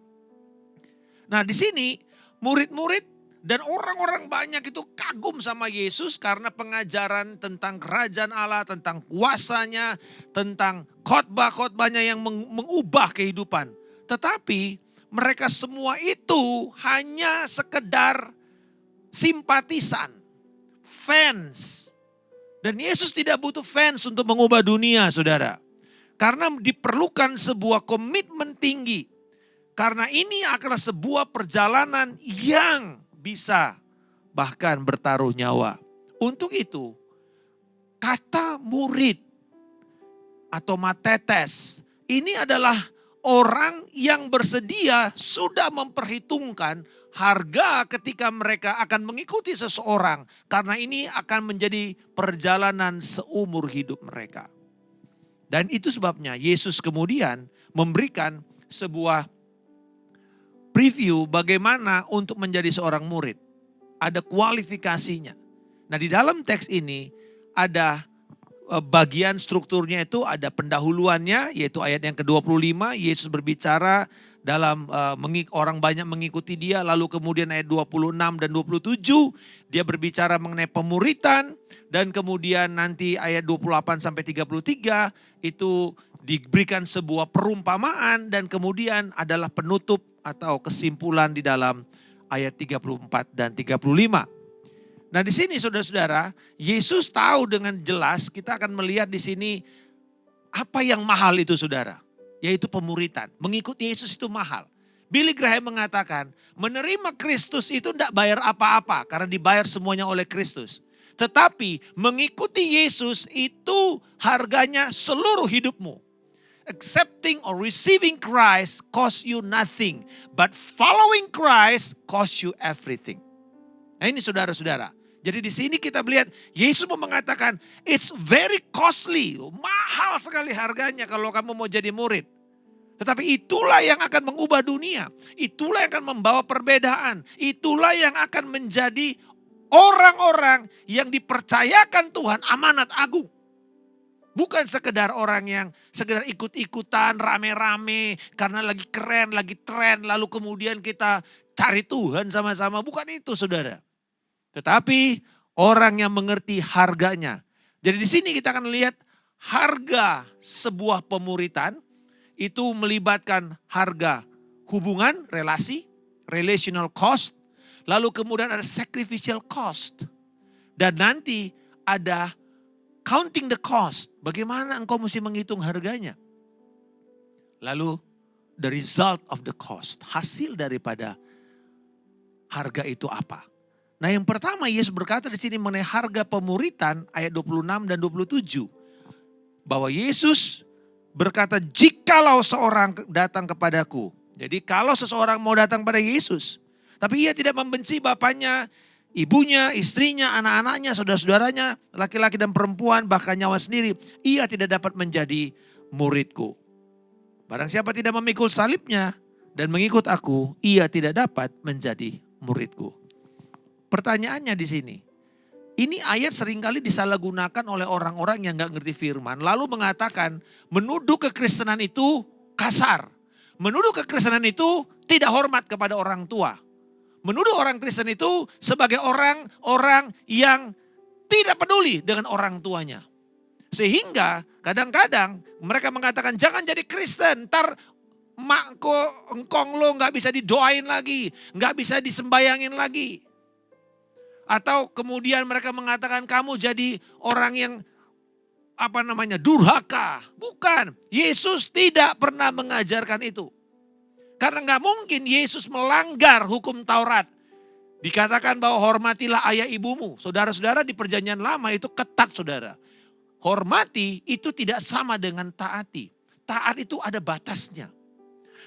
Nah di sini murid-murid dan orang-orang banyak itu kagum sama Yesus karena pengajaran tentang kerajaan Allah, tentang kuasanya, tentang khotbah-khotbahnya yang mengubah kehidupan. Tetapi mereka semua itu hanya sekedar simpatisan, fans. Dan Yesus tidak butuh fans untuk mengubah dunia, saudara. Karena diperlukan sebuah komitmen tinggi. Karena ini adalah sebuah perjalanan yang bisa bahkan bertaruh nyawa. Untuk itu, kata murid atau matetes ini adalah orang yang bersedia sudah memperhitungkan harga ketika mereka akan mengikuti seseorang. Karena ini akan menjadi perjalanan seumur hidup mereka. Dan itu sebabnya Yesus kemudian memberikan sebuah preview bagaimana untuk menjadi seorang murid. Ada kualifikasinya. Nah di dalam teks ini ada bagian strukturnya itu ada pendahuluannya yaitu ayat yang ke-25. Yesus berbicara dalam orang banyak mengikuti dia. Lalu kemudian ayat 26 dan 27 dia berbicara mengenai pemuritan. Dan kemudian nanti ayat 28 sampai 33 itu diberikan sebuah perumpamaan. Dan kemudian adalah penutup atau kesimpulan di dalam ayat 34 dan 35. Nah di sini saudara-saudara, Yesus tahu dengan jelas, kita akan melihat di sini apa yang mahal itu saudara. Yaitu pemuritan. Mengikuti Yesus itu mahal. Billy Graham mengatakan, menerima Kristus itu tidak bayar apa-apa karena dibayar semuanya oleh Kristus. Tetapi mengikuti Yesus itu harganya seluruh hidupmu. Accepting or receiving Christ costs you nothing. But following Christ costs you everything. Nah ini saudara-saudara. Jadi di sini kita melihat Yesus mau mengatakan it's very costly. Mahal sekali harganya kalau kamu mau jadi murid. Tetapi itulah yang akan mengubah dunia. Itulah yang akan membawa perbedaan. Itulah yang akan menjadi orang-orang yang dipercayakan Tuhan amanat agung. Bukan sekedar orang yang sekedar ikut-ikutan rame-rame karena lagi keren, lagi tren. Lalu kemudian kita cari Tuhan sama-sama. Bukan itu saudara. Tetapi orang yang mengerti harganya. Jadi di sini kita akan lihat harga sebuah pemuritan itu melibatkan harga hubungan, relasi, relational cost. Lalu kemudian ada sacrificial cost. Dan nanti ada counting the cost. Bagaimana engkau mesti menghitung harganya. Lalu the result of the cost. Hasil daripada harga itu apa. Nah yang pertama Yesus berkata di sini mengenai harga pemuritan ayat 26 dan 27. Bahwa Yesus berkata jikalau seorang datang kepadaku. Jadi kalau seseorang mau datang pada Yesus. Tapi ia tidak membenci bapaknya, ibunya, istrinya, anak-anaknya, saudara-saudaranya, laki-laki dan perempuan, bahkan nyawa sendiri. Ia tidak dapat menjadi muridku. Barang siapa tidak memikul salibnya dan mengikut aku, ia tidak dapat menjadi muridku. Pertanyaannya di sini. Ini ayat seringkali disalahgunakan oleh orang-orang yang gak ngerti firman. Lalu mengatakan menuduh kekristenan itu kasar. Menuduh kekristenan itu tidak hormat kepada orang tua. Menuduh orang Kristen itu sebagai orang-orang yang tidak peduli dengan orang tuanya. Sehingga kadang-kadang mereka mengatakan jangan jadi Kristen. Ntar makko engkong lo gak bisa didoain lagi. Gak bisa disembayangin lagi. Atau kemudian mereka mengatakan kamu jadi orang yang durhaka. Bukan, Yesus tidak pernah mengajarkan itu. Karena gak mungkin Yesus melanggar hukum Taurat. Dikatakan bahwa hormatilah ayah ibumu. Saudara-saudara di perjanjian lama itu ketat saudara. Hormati itu tidak sama dengan taati. Taat itu ada batasnya.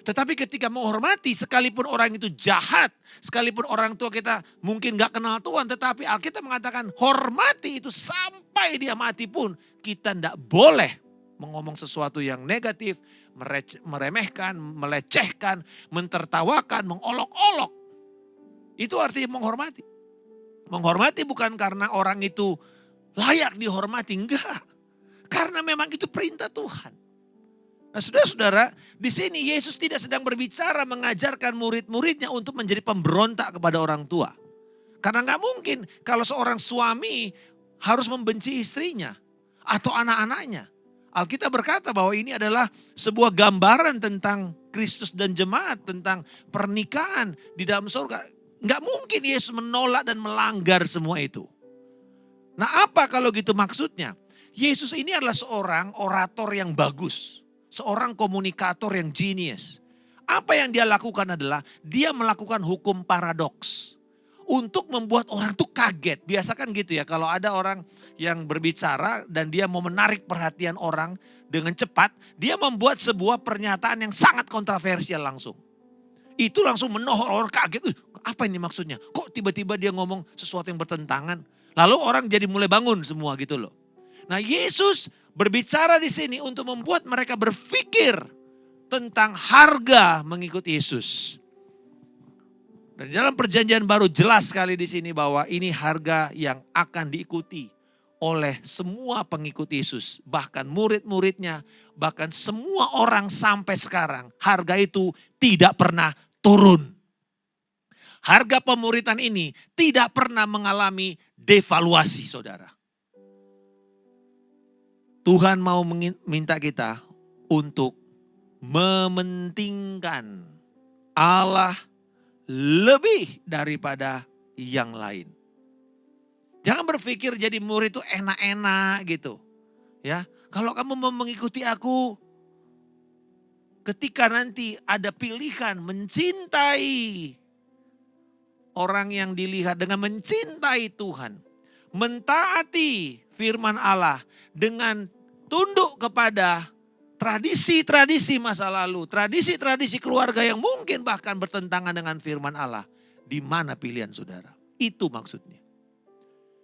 Tetapi ketika menghormati, sekalipun orang itu jahat, sekalipun orang tua kita mungkin gak kenal Tuhan, tetapi Alkitab mengatakan hormati itu sampai dia mati pun kita tidak boleh mengomong sesuatu yang negatif, meremehkan, melecehkan, mentertawakan, mengolok-olok. Itu artinya menghormati. Menghormati bukan karena orang itu layak dihormati, enggak. Karena memang itu perintah Tuhan. Nah saudara-saudara, di sini Yesus tidak sedang berbicara mengajarkan murid-muridnya untuk menjadi pemberontak kepada orang tua. Karena gak mungkin kalau seorang suami harus membenci istrinya atau anak-anaknya. Alkitab berkata bahwa ini adalah sebuah gambaran tentang Kristus dan jemaat, tentang pernikahan di dalam surga. Gak mungkin Yesus menolak dan melanggar semua itu. Nah apa kalau gitu maksudnya? Yesus ini adalah seorang orator yang bagus. Seorang komunikator yang genius. Apa yang dia lakukan adalah dia melakukan hukum paradoks. Untuk membuat orang tuh kaget. Biasa kan gitu ya kalau ada orang yang berbicara dan dia mau menarik perhatian orang dengan cepat. Dia membuat sebuah pernyataan yang sangat kontroversial langsung. Itu langsung menohol orang kaget. Apa ini maksudnya? Kok tiba-tiba dia ngomong sesuatu yang bertentangan? Lalu orang jadi mulai bangun semua gitu loh. Nah Yesus berbicara di sini untuk membuat mereka berpikir tentang harga mengikut Yesus. Dan di dalam perjanjian baru jelas sekali di sini bahwa ini harga yang akan diikuti oleh semua pengikut Yesus. Bahkan murid-muridnya, bahkan semua orang sampai sekarang. Harga itu tidak pernah turun. Harga pemuritan ini tidak pernah mengalami devaluasi saudara. Tuhan mau minta kita untuk mementingkan Allah lebih daripada yang lain. Jangan berpikir jadi murid itu enak-enak gitu. Ya, kalau kamu mau mengikuti aku, ketika nanti ada pilihan mencintai orang yang dilihat dengan mencintai Tuhan, mentaati firman Allah dengan tunduk kepada tradisi-tradisi masa lalu, tradisi-tradisi keluarga yang mungkin bahkan bertentangan dengan firman Allah. Di mana pilihan saudara? Itu maksudnya.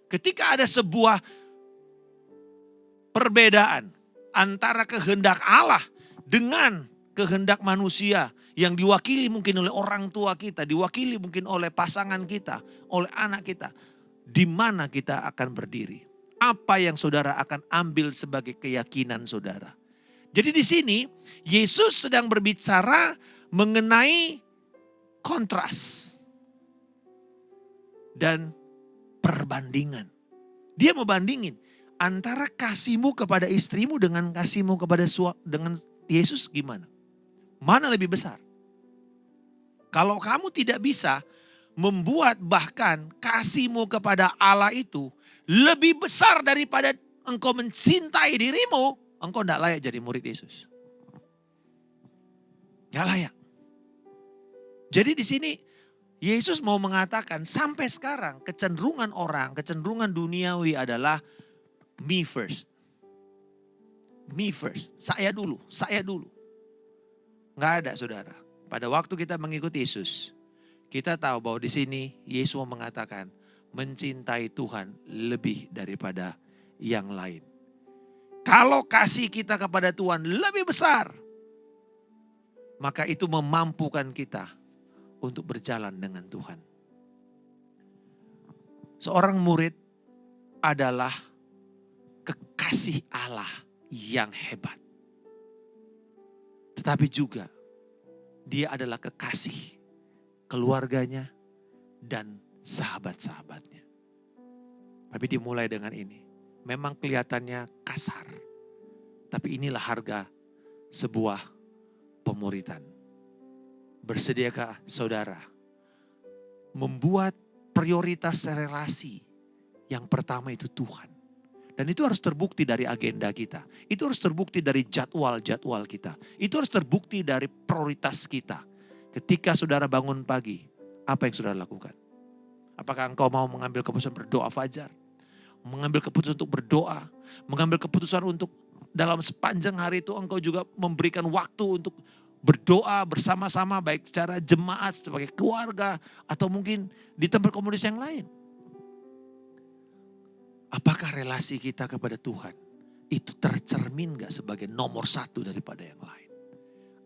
Ketika ada sebuah perbedaan antara kehendak Allah dengan kehendak manusia yang diwakili mungkin oleh orang tua kita, diwakili mungkin oleh pasangan kita, oleh anak kita. Di mana kita akan berdiri? Apa yang saudara akan ambil sebagai keyakinan saudara? Jadi di sini Yesus sedang berbicara mengenai kontras. dan perbandingan. Dia mau bandingin antara kasihmu kepada istrimu dengan kasihmu kepada dengan Yesus gimana? Mana lebih besar? Kalau kamu tidak bisa membuat bahkan kasihmu kepada Allah itu lebih besar daripada engkau mencintai dirimu, engkau tidak layak jadi murid Yesus. Tidak layak. Jadi di sini Yesus mau mengatakan sampai sekarang kecenderungan orang, kecenderungan duniawi adalah me first. Me first, saya dulu, saya dulu. Nggak ada saudara. Pada waktu kita mengikuti Yesus, kita tahu bahwa di sini Yesus mau mengatakan mencintai Tuhan lebih daripada yang lain. Kalau kasih kita kepada Tuhan lebih besar, maka itu memampukan kita untuk berjalan dengan Tuhan. Seorang murid adalah kekasih Allah yang hebat. Tetapi juga dia adalah kekasih keluarganya dan sahabat-sahabatnya. Tapi dimulai dengan ini. Memang kelihatannya kasar. Tapi inilah harga sebuah pemuritan. Bersediakah saudara membuat prioritas relasi yang pertama itu Tuhan. Dan itu harus terbukti dari agenda kita. Itu harus terbukti dari jadwal-jadwal kita. Itu harus terbukti dari prioritas kita. Ketika saudara bangun pagi, apa yang saudara lakukan? Apakah engkau mau mengambil keputusan berdoa fajar? Mengambil keputusan untuk berdoa? Mengambil keputusan untuk dalam sepanjang hari itu engkau juga memberikan waktu untuk berdoa bersama-sama baik secara jemaat, sebagai keluarga, atau mungkin di tempat komunitas yang lain. Apakah relasi kita kepada Tuhan itu tercermin gak sebagai nomor satu daripada yang lain?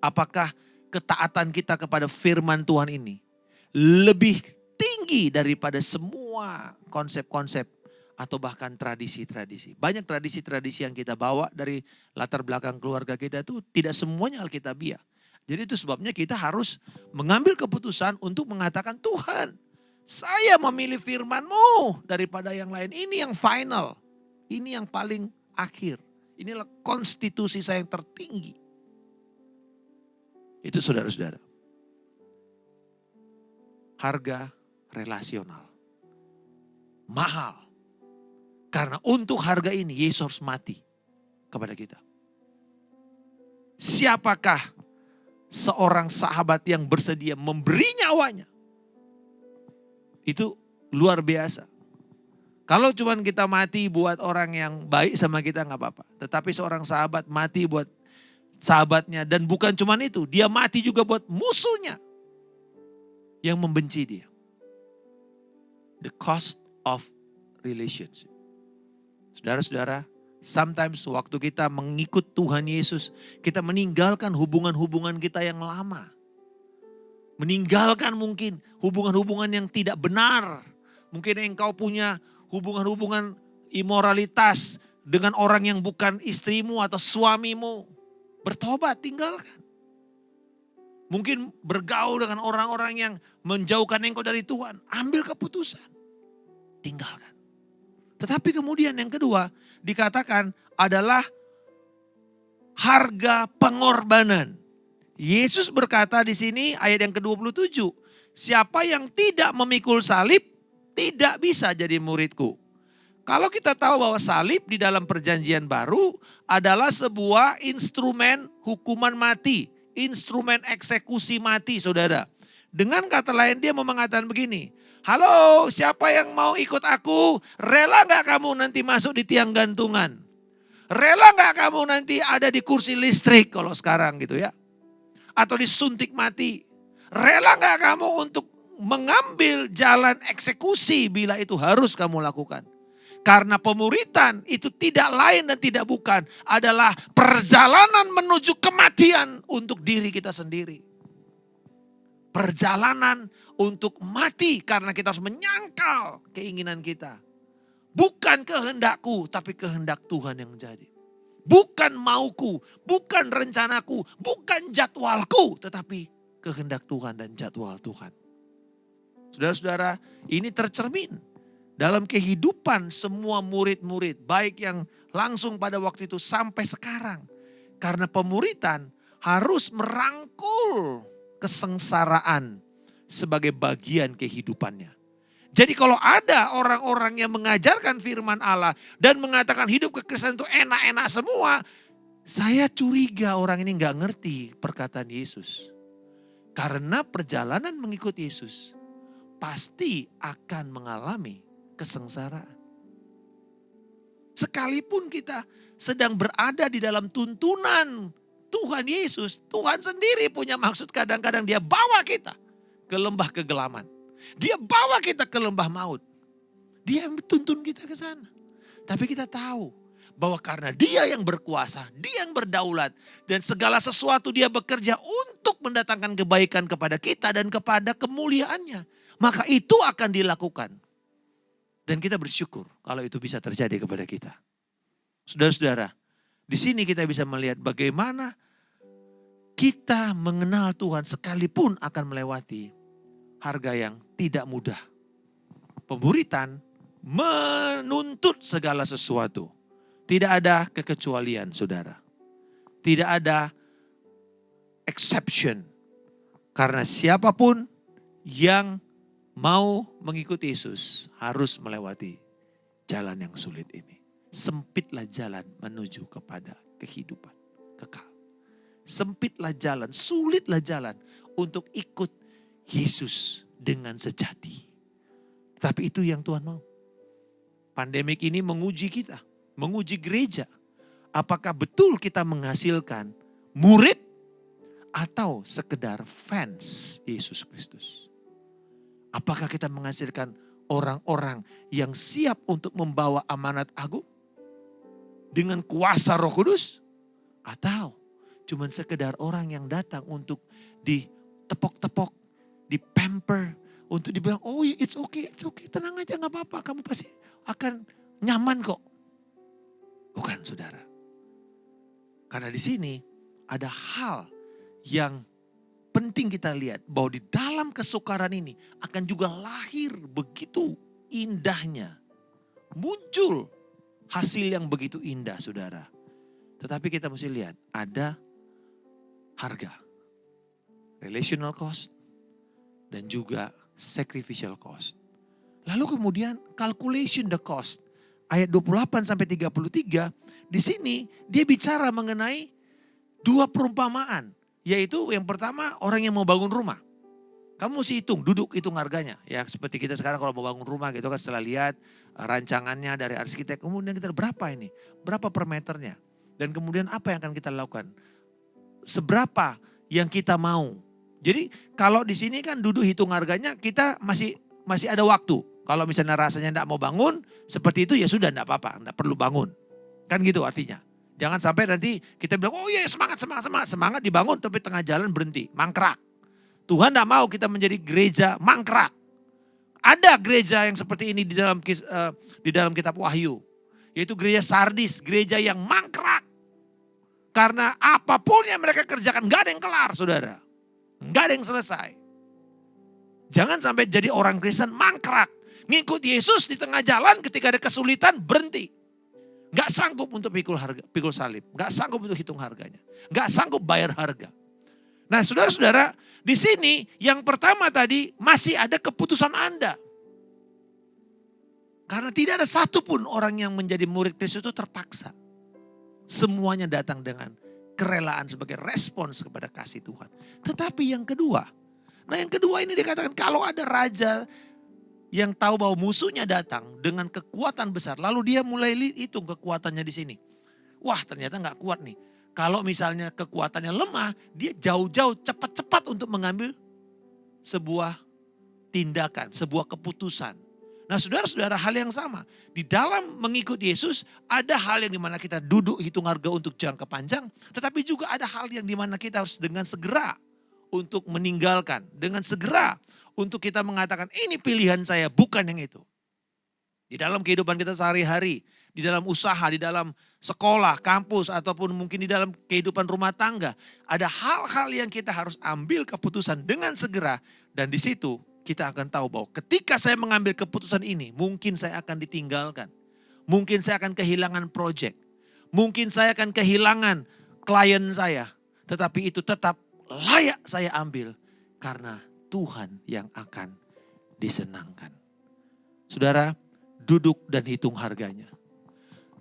Apakah ketaatan kita kepada firman Tuhan ini lebih tinggi daripada semua konsep-konsep atau bahkan tradisi-tradisi? Banyak tradisi-tradisi yang kita bawa dari latar belakang keluarga kita itu tidak semuanya Alkitabiah. Jadi itu sebabnya kita harus mengambil keputusan untuk mengatakan Tuhan, saya memilih firman-Mu daripada yang lain. Ini yang final. Ini yang paling akhir. Inilah konstitusi saya yang tertinggi. Itu saudara-saudara. Harga relasional. Mahal. Karena untuk harga ini Yesus harus mati kepada kita. Siapakah seorang sahabat yang bersedia memberi nyawanya? Itu luar biasa. Kalau cuman kita mati buat orang yang baik sama kita gak apa-apa. Tetapi seorang sahabat mati buat sahabatnya. Dan bukan cuman itu, dia mati juga buat musuhnya yang membenci dia. The cost of relationship. Saudara-saudara, sometimes waktu kita mengikut Tuhan Yesus, kita meninggalkan hubungan-hubungan kita yang lama. Meninggalkan mungkin hubungan-hubungan yang tidak benar. Mungkin engkau punya hubungan-hubungan imoralitas dengan orang yang bukan istrimu atau suamimu. Bertobat, tinggalkan. Mungkin bergaul dengan orang-orang yang menjauhkan engkau dari Tuhan. Ambil keputusan. Tinggalkan. Tetapi kemudian yang kedua dikatakan adalah harga pengorbanan. Yesus berkata di sini ayat yang ke-27, siapa yang tidak memikul salib tidak bisa jadi muridku. Kalau kita tahu bahwa salib di dalam perjanjian baru adalah sebuah instrumen hukuman mati, instrumen eksekusi mati saudara. Dengan kata lain dia mau mengatakan begini, halo siapa yang mau ikut aku, rela gak kamu nanti masuk di tiang gantungan? Rela gak kamu nanti ada di kursi listrik kalau sekarang gitu ya? Atau disuntik mati. Rela gak kamu untuk mengambil jalan eksekusi bila itu harus kamu lakukan? Karena pemuritan itu tidak lain dan tidak bukan adalah perjalanan menuju kematian untuk diri kita sendiri. Perjalanan untuk mati karena kita harus menyangkal keinginan kita. Bukan kehendakku tapi kehendak Tuhan yang jadi. Bukan mauku, bukan rencanaku, bukan jadwalku, tetapi kehendak Tuhan dan jadwal Tuhan. Saudara-saudara, ini tercermin dalam kehidupan semua murid-murid, baik yang langsung pada waktu itu sampai sekarang. Karena pemuritan harus merangkul kesengsaraan sebagai bagian kehidupannya. Jadi kalau ada orang-orang yang mengajarkan firman Allah dan mengatakan hidup kekristenan itu enak-enak semua, saya curiga orang ini nggak ngerti perkataan Yesus. Karena perjalanan mengikut Yesus pasti akan mengalami kesengsaraan. Sekalipun kita sedang berada di dalam tuntunan Tuhan Yesus, Tuhan sendiri punya maksud, kadang-kadang dia bawa kita ke lembah kegelaman. Dia bawa kita ke lembah maut. Dia tuntun kita ke sana. Tapi kita tahu bahwa karena dia yang berkuasa, dia yang berdaulat, dan segala sesuatu dia bekerja untuk mendatangkan kebaikan kepada kita dan kepada kemuliaannya. Maka itu akan dilakukan. Dan kita bersyukur kalau itu bisa terjadi kepada kita. Saudara-saudara, di sini kita bisa melihat bagaimana kita mengenal Tuhan sekalipun akan melewati harga yang tidak mudah. Pemuritan menuntut segala sesuatu. Tidak ada kekecualian, saudara. Tidak ada exception. Karena siapapun yang mau mengikuti Yesus harus melewati jalan yang sulit ini. Sempitlah jalan menuju kepada kehidupan kekal. Sempitlah jalan, sulitlah jalan untuk ikut Yesus dengan sejati. Tapi itu yang Tuhan mau. Pandemik ini menguji kita, menguji gereja. Apakah betul kita menghasilkan murid atau sekedar fans Yesus Kristus? Apakah kita menghasilkan orang-orang yang siap untuk membawa amanat agung dengan kuasa Roh Kudus? Atau cuman sekedar orang yang datang untuk ditepok-tepok, di-pamper, untuk dibilang, oh it's okay, tenang aja gak apa-apa, kamu pasti akan nyaman kok. Bukan, saudara. Karena di sini ada hal yang penting kita lihat, bahwa di dalam kesukaran ini akan juga lahir begitu indahnya. Muncul hasil yang begitu indah, saudara. Tetapi kita mesti lihat, ada harga. Relational cost dan juga sacrificial cost. Lalu kemudian calculation the cost. Ayat 28 sampai 33, di sini dia bicara mengenai dua perumpamaan. Yaitu yang pertama, orang yang mau bangun rumah. Kamu mesti hitung harganya. Ya seperti kita sekarang kalau mau bangun rumah gitu kan, setelah lihat rancangannya dari arsitek, kemudian kita berapa ini? Berapa per meternya? Dan kemudian apa yang akan kita lakukan? Seberapa yang kita mau? Jadi kalau di sini kan duduk hitung harganya, kita masih ada waktu. Kalau misalnya rasanya enggak mau bangun, seperti itu ya sudah enggak apa-apa, enggak perlu bangun. Kan gitu artinya. Jangan sampai nanti kita bilang, oh iya semangat dibangun, tapi tengah jalan berhenti, mangkrak. Tuhan enggak mau kita menjadi gereja mangkrak. Ada gereja yang seperti ini di dalam kitab Wahyu. Yaitu gereja Sardis, gereja yang mangkrak. Karena apapun yang mereka kerjakan, enggak ada yang kelar, saudara. Enggak ada yang selesai. Jangan sampai jadi orang Kristen mangkrak. Ngikut Yesus di tengah jalan, ketika ada kesulitan berhenti. Enggak sanggup untuk pikul salib. Enggak sanggup untuk hitung harganya. Enggak sanggup bayar harga. Nah saudara-saudara, di sini yang pertama tadi masih ada keputusan Anda. Karena tidak ada satupun orang yang menjadi murid Kristus itu terpaksa. Semuanya datang dengan kerelaan sebagai respons kepada kasih Tuhan. Tetapi yang kedua, yang kedua ini dikatakan kalau ada raja yang tahu bahwa musuhnya datang dengan kekuatan besar, lalu dia mulai hitung kekuatannya di sini. Wah, ternyata nggak kuat nih. Kalau misalnya kekuatannya lemah, dia jauh-jauh cepat-cepat untuk mengambil sebuah tindakan, sebuah keputusan. Nah saudara-saudara, hal yang sama. Di dalam mengikuti Yesus ada hal yang dimana kita duduk hitung harga untuk jangka panjang. Tetapi juga ada hal yang dimana kita harus dengan segera untuk meninggalkan. Dengan segera untuk kita mengatakan ini pilihan saya, bukan yang itu. Di dalam kehidupan kita sehari-hari, di dalam usaha, di dalam sekolah, kampus, ataupun mungkin di dalam kehidupan rumah tangga. Ada hal-hal yang kita harus ambil keputusan dengan segera. Dan di situ kita akan tahu bahwa ketika saya mengambil keputusan ini, mungkin saya akan ditinggalkan. Mungkin saya akan kehilangan proyek. Mungkin saya akan kehilangan klien saya. Tetapi itu tetap layak saya ambil karena Tuhan yang akan disenangkan. Saudara, duduk dan hitung harganya.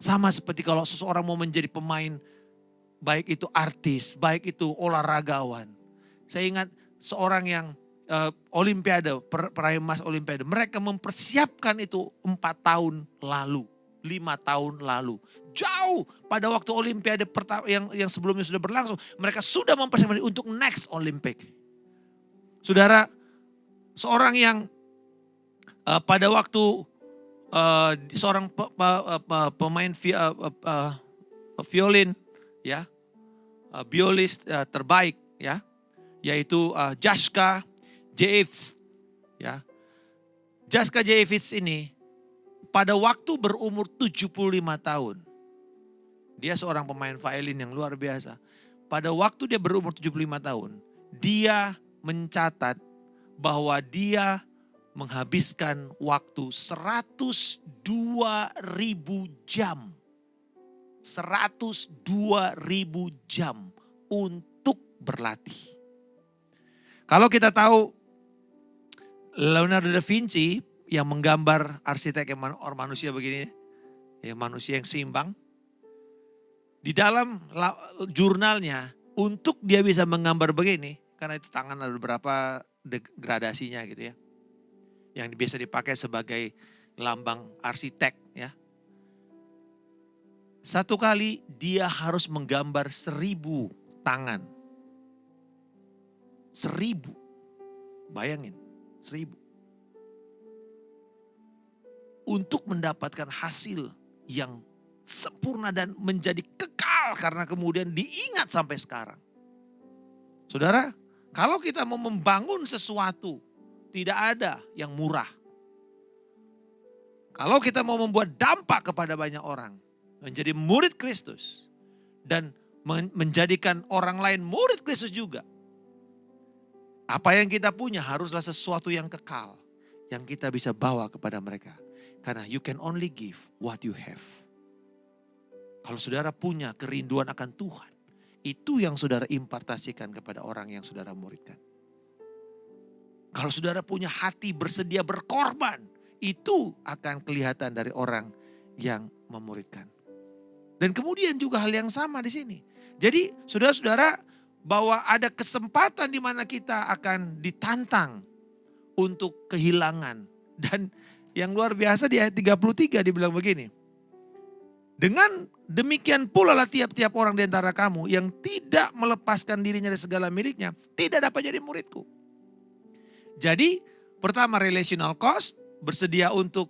Sama seperti kalau seseorang mau menjadi pemain, baik itu artis, baik itu olahragawan. Saya ingat seorang yang Olimpiade, peraih emas Olimpiade. Mereka mempersiapkan itu 4 tahun lalu, 5 tahun lalu. Jauh pada waktu Olimpiade yang sebelumnya sudah berlangsung. Mereka sudah mempersiapkan untuk next Olympic. Saudara, seorang yang pada waktu seorang pemain violin, ya, biolis terbaik, ya, yaitu Jaska Jevich, ya. Jaska Jevich ini pada waktu berumur 75 tahun. Dia seorang pemain violin yang luar biasa. Pada waktu dia berumur 75 tahun, dia mencatat bahwa dia menghabiskan waktu 102.000 jam. 102.000 jam untuk berlatih. Kalau kita tahu Leonardo da Vinci yang menggambar arsitek yang manusia begini, ya, manusia yang seimbang. Di dalam jurnalnya, untuk dia bisa menggambar begini, karena itu tangan ada beberapa gradasinya gitu ya. Yang biasa dipakai sebagai lambang arsitek ya. Satu kali dia harus menggambar 1.000 tangan. 1.000. Bayangin. 1.000. Untuk mendapatkan hasil yang sempurna dan menjadi kekal karena kemudian diingat sampai sekarang. Saudara, kalau kita mau membangun sesuatu, tidak ada yang murah. Kalau kita mau membuat dampak kepada banyak orang, menjadi murid Kristus, dan menjadikan orang lain murid Kristus juga, apa yang kita punya haruslah sesuatu yang kekal, yang kita bisa bawa kepada mereka. Karena you can only give what you have. Kalau saudara punya kerinduan akan Tuhan, itu yang saudara impartasikan kepada orang yang saudara muridkan. Kalau saudara punya hati bersedia berkorban, itu akan kelihatan dari orang yang memuridkan. Dan kemudian juga hal yang sama di sini. Jadi saudara-saudara, bahwa ada kesempatan di mana kita akan ditantang untuk kehilangan. Dan yang luar biasa di ayat 33 dibilang begini. Dengan demikian pula lah tiap-tiap orang di antara kamu yang tidak melepaskan dirinya dari segala miliknya, tidak dapat jadi muridku. Jadi pertama relational cost, bersedia untuk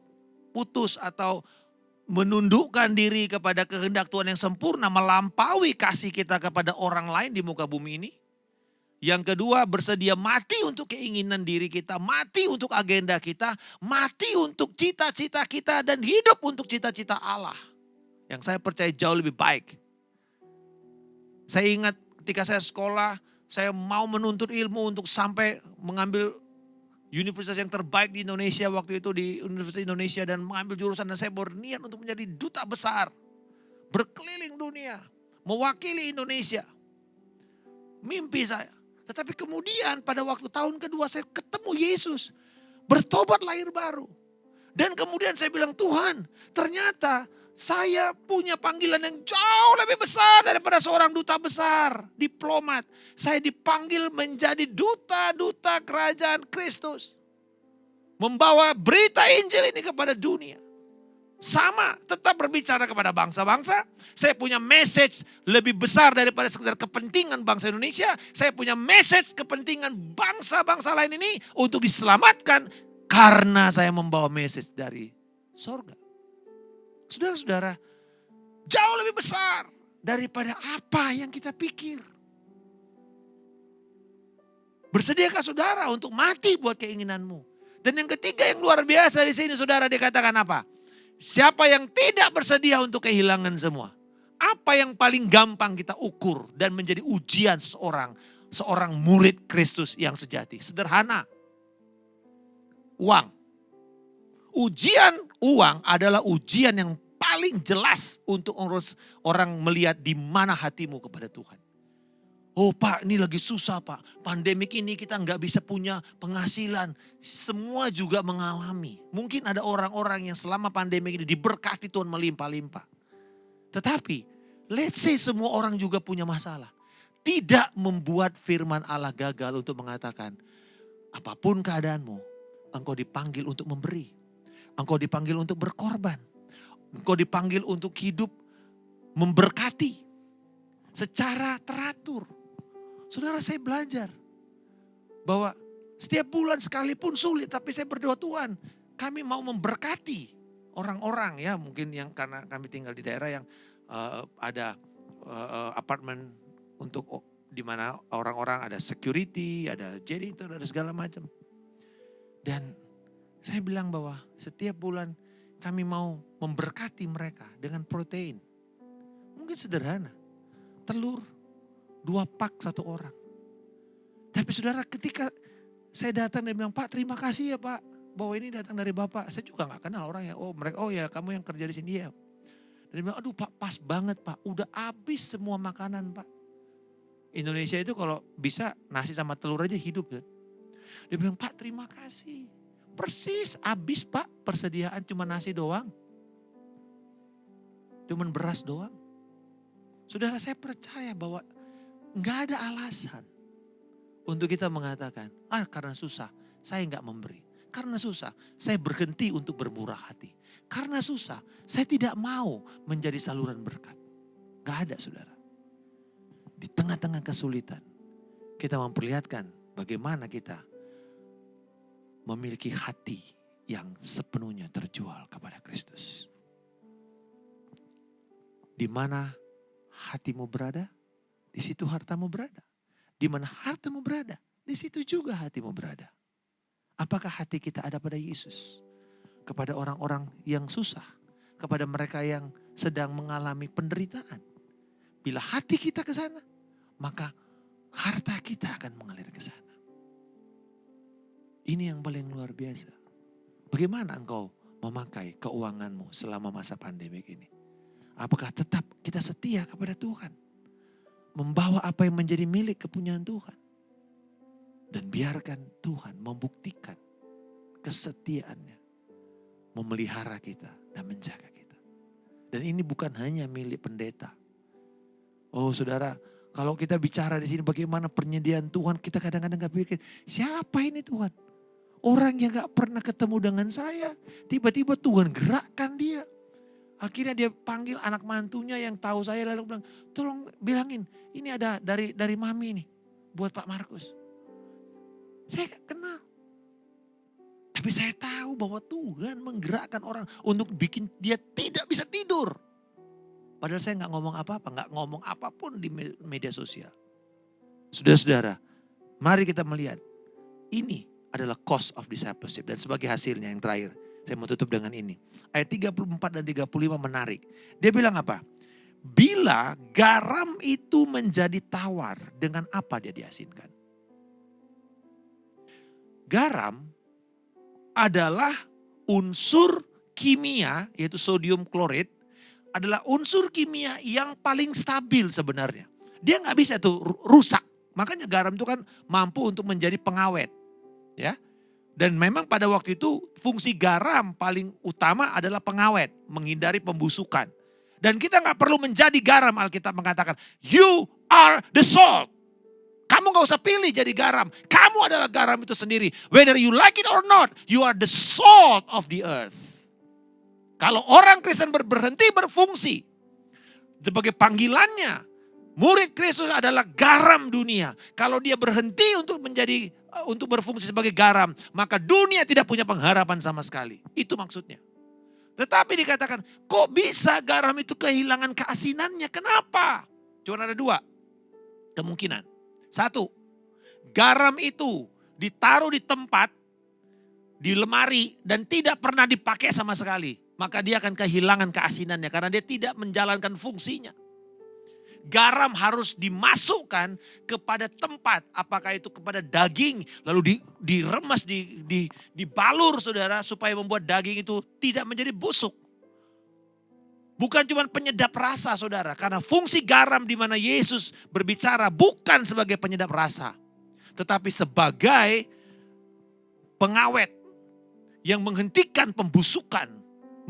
putus atau menundukkan diri kepada kehendak Tuhan yang sempurna, melampaui kasih kita kepada orang lain di muka bumi ini. Yang kedua, bersedia mati untuk keinginan diri kita, mati untuk agenda kita, mati untuk cita-cita kita, dan hidup untuk cita-cita Allah. Yang saya percaya jauh lebih baik. Saya ingat ketika saya sekolah, saya mau menuntut ilmu untuk sampai mengambil universitas yang terbaik di Indonesia waktu itu, di Universitas Indonesia, dan mengambil jurusan, dan saya berniat untuk menjadi duta besar. Berkeliling dunia, mewakili Indonesia. Mimpi saya. Tetapi kemudian pada waktu tahun kedua saya ketemu Yesus. Bertobat lahir baru. Dan kemudian saya bilang, Tuhan, ternyata saya punya panggilan yang jauh lebih besar daripada seorang duta besar, diplomat. Saya dipanggil menjadi duta-duta kerajaan Kristus. Membawa berita Injil ini kepada dunia. Sama, tetap berbicara kepada bangsa-bangsa. Saya punya message lebih besar daripada sekedar kepentingan bangsa Indonesia. Saya punya message kepentingan bangsa-bangsa lain ini untuk diselamatkan. Karena saya membawa message dari sorga. Saudara-saudara, jauh lebih besar daripada apa yang kita pikir. Bersediakah saudara untuk mati buat keinginanmu? Dan yang ketiga yang luar biasa di sini, saudara, dikatakan apa? Siapa yang tidak bersedia untuk kehilangan semua? Apa yang paling gampang kita ukur dan menjadi ujian seorang murid Kristus yang sejati? Sederhana. Uang. Ujian uang adalah ujian yang paling jelas untuk orang melihat di mana hatimu kepada Tuhan. Oh Pak, ini lagi susah Pak. Pandemik ini kita nggak bisa punya penghasilan. Semua juga mengalami. Mungkin ada orang-orang yang selama pandemik ini diberkati Tuhan melimpah-limpah. Tetapi, let's say semua orang juga punya masalah. Tidak membuat firman Allah gagal untuk mengatakan, apapun keadaanmu, engkau dipanggil untuk memberi. Engkau dipanggil untuk berkorban. Engkau dipanggil untuk hidup memberkati secara teratur. Saudara, saya belajar bahwa setiap bulan sekalipun sulit, tapi saya berdoa, Tuhan, kami mau memberkati orang-orang ya, mungkin yang karena kami tinggal di daerah yang ada apartemen untuk di mana orang-orang ada security, ada janitor, ada segala macam. Dan saya bilang bahwa setiap bulan kami mau memberkati mereka dengan protein. Mungkin sederhana, telur 2 pak 1 orang. Tapi saudara, ketika saya datang dan bilang, Pak terima kasih ya Pak, bahwa ini datang dari Bapak. Saya juga gak kenal orang ya, oh ya kamu yang kerja di sini ya. Dan dia bilang, aduh Pak pas banget Pak, udah habis semua makanan Pak. Indonesia itu kalau bisa nasi sama telur aja hidup ya. Dia bilang, Pak terima kasih. Persis habis Pak, persediaan cuma nasi doang. Cuman beras doang. Saudara, saya percaya bahwa gak ada alasan untuk kita mengatakan, karena susah saya gak memberi. Karena susah saya berhenti untuk bermurah hati. Karena susah saya tidak mau menjadi saluran berkat. Gak ada saudara. Di tengah-tengah kesulitan kita memperlihatkan bagaimana kita memiliki hati yang sepenuhnya terjual kepada Kristus. Di mana hatimu berada, di situ hartamu berada. Di mana hartamu berada, di situ juga hatimu berada. Apakah hati kita ada pada Yesus? Kepada orang-orang yang susah, kepada mereka yang sedang mengalami penderitaan. Bila hati kita ke sana, maka harta kita akan mengalir ke sana. Ini yang paling luar biasa. Bagaimana engkau memakai keuanganmu selama masa pandemik ini? Apakah tetap kita setia kepada Tuhan? Membawa apa yang menjadi milik kepunyaan Tuhan. Dan biarkan Tuhan membuktikan kesetiaannya. Memelihara kita dan menjaga kita. Dan ini bukan hanya milik pendeta. Oh saudara, kalau kita bicara di sini bagaimana penyediaan Tuhan, kita kadang-kadang gak pikir, siapa ini Tuhan? Orang yang gak pernah ketemu dengan saya, tiba-tiba Tuhan gerakkan dia. Akhirnya dia panggil anak mantunya yang tahu saya, lalu bilang, tolong bilangin, ini ada dari mami nih, buat Pak Markus. Saya gak kenal. Tapi saya tahu bahwa Tuhan menggerakkan orang untuk bikin dia tidak bisa tidur. Padahal saya gak ngomong apa-apa, gak ngomong apapun di media sosial. Saudara-saudara, mari kita melihat, ini adalah cost of discipleship. Dan sebagai hasilnya yang terakhir, saya mau tutup dengan ini. Ayat 34 dan 35 menarik. Dia bilang apa? Bila garam itu menjadi tawar, dengan apa dia diasinkan? Garam adalah unsur kimia, yaitu sodium klorid, adalah unsur kimia yang paling stabil sebenarnya. Dia nggak bisa tuh rusak. Makanya garam itu kan mampu untuk menjadi pengawet. Ya. Dan memang pada waktu itu fungsi garam paling utama adalah pengawet, menghindari pembusukan. Dan kita nggak perlu menjadi garam, Alkitab mengatakan, you are the salt. Kamu gak usah pilih jadi garam. Kamu adalah garam itu sendiri. Whether you like it or not, you are the salt of the earth. Kalau orang Kristen berhenti berfungsi sebagai panggilannya, murid Kristus adalah garam dunia. Kalau dia berhenti untuk berfungsi sebagai garam, maka dunia tidak punya pengharapan sama sekali. Itu maksudnya. Tetapi dikatakan, kok bisa garam itu kehilangan keasinannya? Kenapa? Cuma ada 2 kemungkinan. 1, garam itu ditaruh di tempat, di lemari dan tidak pernah dipakai sama sekali. Maka dia akan kehilangan keasinannya karena dia tidak menjalankan fungsinya. garam harus dimasukkan kepada tempat. Apakah itu kepada daging, lalu diremas, dibalur saudara, supaya membuat daging itu tidak menjadi busuk. Bukan cuma penyedap rasa saudara, karena fungsi garam di mana Yesus berbicara bukan sebagai penyedap rasa, tetapi sebagai pengawet yang menghentikan pembusukan,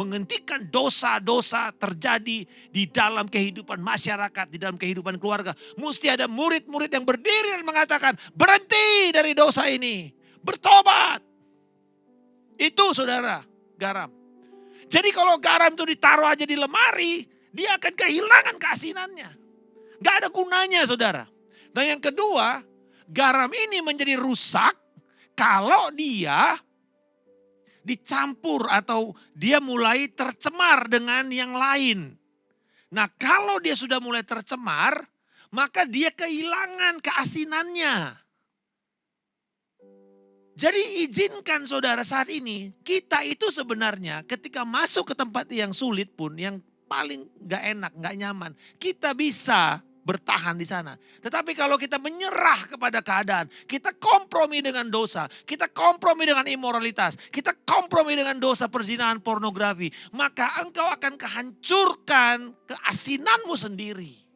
menghentikan dosa-dosa terjadi di dalam kehidupan masyarakat, di dalam kehidupan keluarga. Mesti ada murid-murid yang berdiri dan mengatakan, berhenti dari dosa ini, bertobat. Itu saudara, garam. Jadi kalau garam itu ditaruh aja di lemari, dia akan kehilangan keasinannya. Gak ada gunanya saudara. Dan yang kedua, garam ini menjadi rusak kalau dia dicampur atau dia mulai tercemar dengan yang lain. Nah kalau dia sudah mulai tercemar, maka dia kehilangan keasinannya. Jadi izinkan saudara saat ini, kita itu sebenarnya ketika masuk ke tempat yang sulit pun, yang paling gak enak, gak nyaman, kita bisa bertahan di sana. Tetapi kalau kita menyerah kepada keadaan, kita kompromi dengan dosa, kita kompromi dengan imoralitas, kita kompromi dengan dosa perzinahan, pornografi, maka engkau akan kehancurkan keasinanmu sendiri.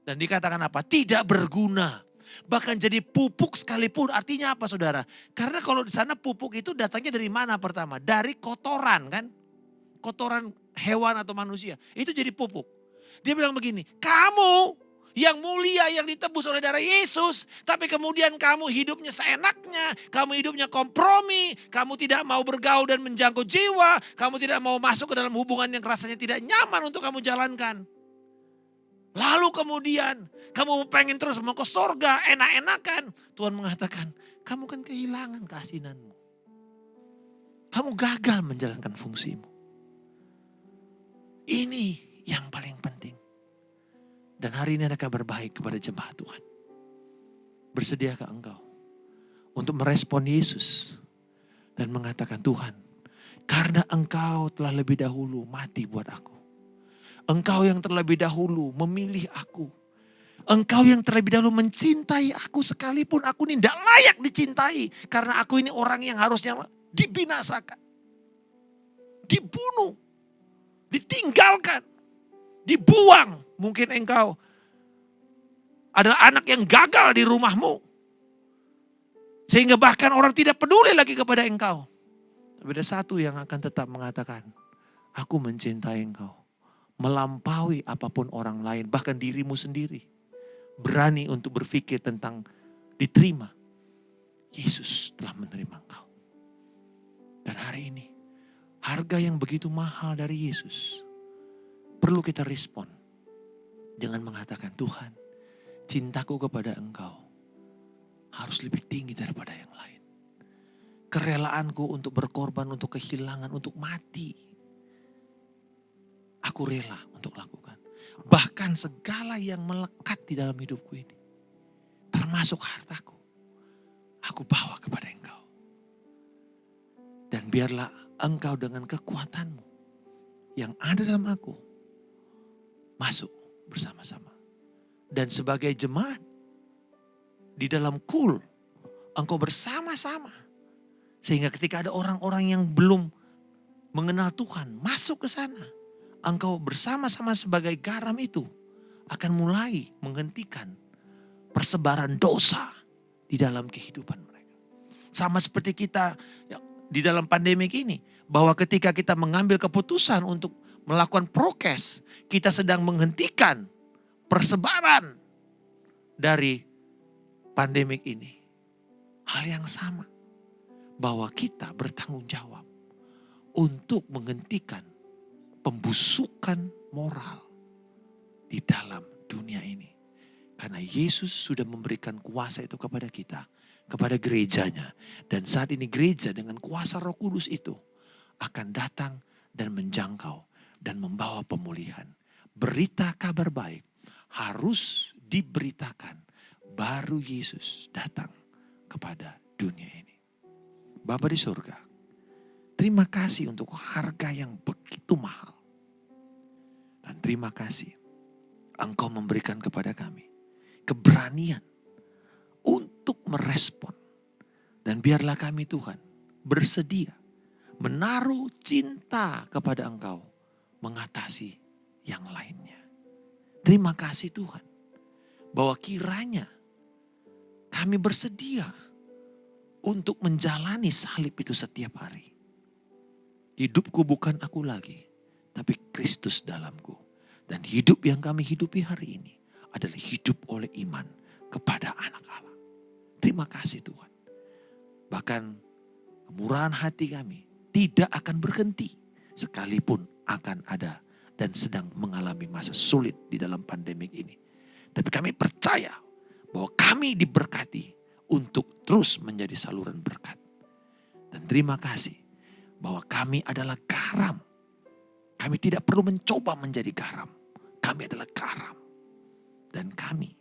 Dan dikatakan apa? Tidak berguna. Bahkan jadi pupuk sekalipun. Artinya apa saudara? Karena kalau di sana pupuk itu datangnya dari mana pertama? Dari kotoran kan? Kotoran hewan atau manusia. Itu jadi pupuk. Dia bilang begini, kamu yang mulia yang ditebus oleh darah Yesus. Tapi kemudian kamu hidupnya seenaknya. Kamu hidupnya kompromi. Kamu tidak mau bergaul dan menjangkau jiwa. Kamu tidak mau masuk ke dalam hubungan yang rasanya tidak nyaman untuk kamu jalankan. Lalu kemudian kamu pengen terus mau ke sorga, enak-enakan. Tuhan mengatakan, kamu kan kehilangan keasinanmu. Kamu gagal menjalankan fungsimu. Ini yang paling penting. Dan hari ini ada kabar baik kepada jemaat Tuhan. Bersediakah engkau untuk merespon Yesus dan mengatakan, Tuhan, karena engkau telah lebih dahulu mati buat aku. Engkau yang terlebih dahulu memilih aku. Engkau yang terlebih dahulu mencintai aku sekalipun aku ini tidak layak dicintai. Karena aku ini orang yang harusnya dibinasakan. Dibunuh. Ditinggalkan. Dibuang. Mungkin engkau adalah anak yang gagal di rumahmu. Sehingga bahkan orang tidak peduli lagi kepada engkau. Tapi ada satu yang akan tetap mengatakan, aku mencintai engkau. Melampaui apapun orang lain, bahkan dirimu sendiri. Berani untuk berpikir tentang diterima. Yesus telah menerima engkau. Dan hari ini, harga yang begitu mahal dari Yesus, perlu kita respon. Dengan mengatakan, Tuhan, cintaku kepada engkau harus lebih tinggi daripada yang lain. Kerelaanku untuk berkorban, untuk kehilangan, untuk mati. Aku rela untuk lakukan. Bahkan segala yang melekat di dalam hidupku ini. Termasuk hartaku. Aku bawa kepada engkau. Dan biarlah engkau dengan kekuatanmu. Yang ada dalam aku. Masuk bersama-sama. Dan sebagai jemaat. Di dalam kul. Engkau bersama-sama. Sehingga ketika ada orang-orang yang belum mengenal Tuhan. Masuk ke sana. Engkau bersama-sama sebagai garam itu akan mulai menghentikan persebaran dosa di dalam kehidupan mereka. Sama seperti kita di dalam pandemik ini. Bahwa ketika kita mengambil keputusan untuk melakukan prokes, kita sedang menghentikan persebaran dari pandemik ini. Hal yang sama. Bahwa kita bertanggung jawab untuk menghentikan pembusukan moral di dalam dunia ini. Karena Yesus sudah memberikan kuasa itu kepada kita, kepada gerejanya. Dan saat ini gereja dengan kuasa Roh Kudus itu akan datang dan menjangkau dan membawa pemulihan. Berita kabar baik harus diberitakan. Baru Yesus datang kepada dunia ini. Bapa di surga, terima kasih untuk harga yang begitu mahal. Dan terima kasih Engkau memberikan kepada kami keberanian untuk merespon. Dan biarlah kami Tuhan bersedia menaruh cinta kepada Engkau mengatasi yang lainnya. Terima kasih Tuhan bahwa kiranya kami bersedia untuk menjalani salib itu setiap hari. Hidupku bukan aku lagi, tapi Kristus dalamku. Dan hidup yang kami hidupi hari ini adalah hidup oleh iman kepada anak Allah. Terima kasih Tuhan. Bahkan kemurahan hati kami tidak akan berhenti sekalipun akan ada dan sedang mengalami masa sulit di dalam pandemik ini. Tapi kami percaya bahwa kami diberkati untuk terus menjadi saluran berkat. Dan terima kasih bahwa kami adalah garam. Kami tidak perlu mencoba menjadi garam. Kami adalah garam. Dan kami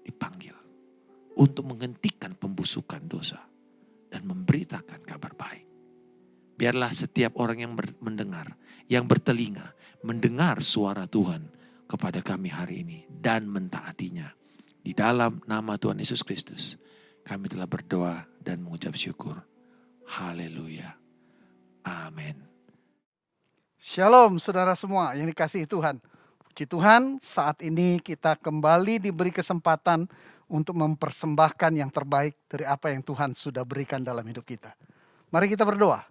dipanggil untuk menghentikan pembusukan dosa dan memberitakan kabar baik. Biarlah setiap orang yang mendengar, yang bertelinga, mendengar suara Tuhan kepada kami hari ini dan mentaatinya. Di dalam nama Tuhan Yesus Kristus, kami telah berdoa dan mengucap syukur. Haleluya. Amin. Shalom saudara semua yang dikasihi Tuhan. Puji Tuhan, saat ini kita kembali diberi kesempatan untuk mempersembahkan yang terbaik dari apa yang Tuhan sudah berikan dalam hidup kita. Mari kita berdoa.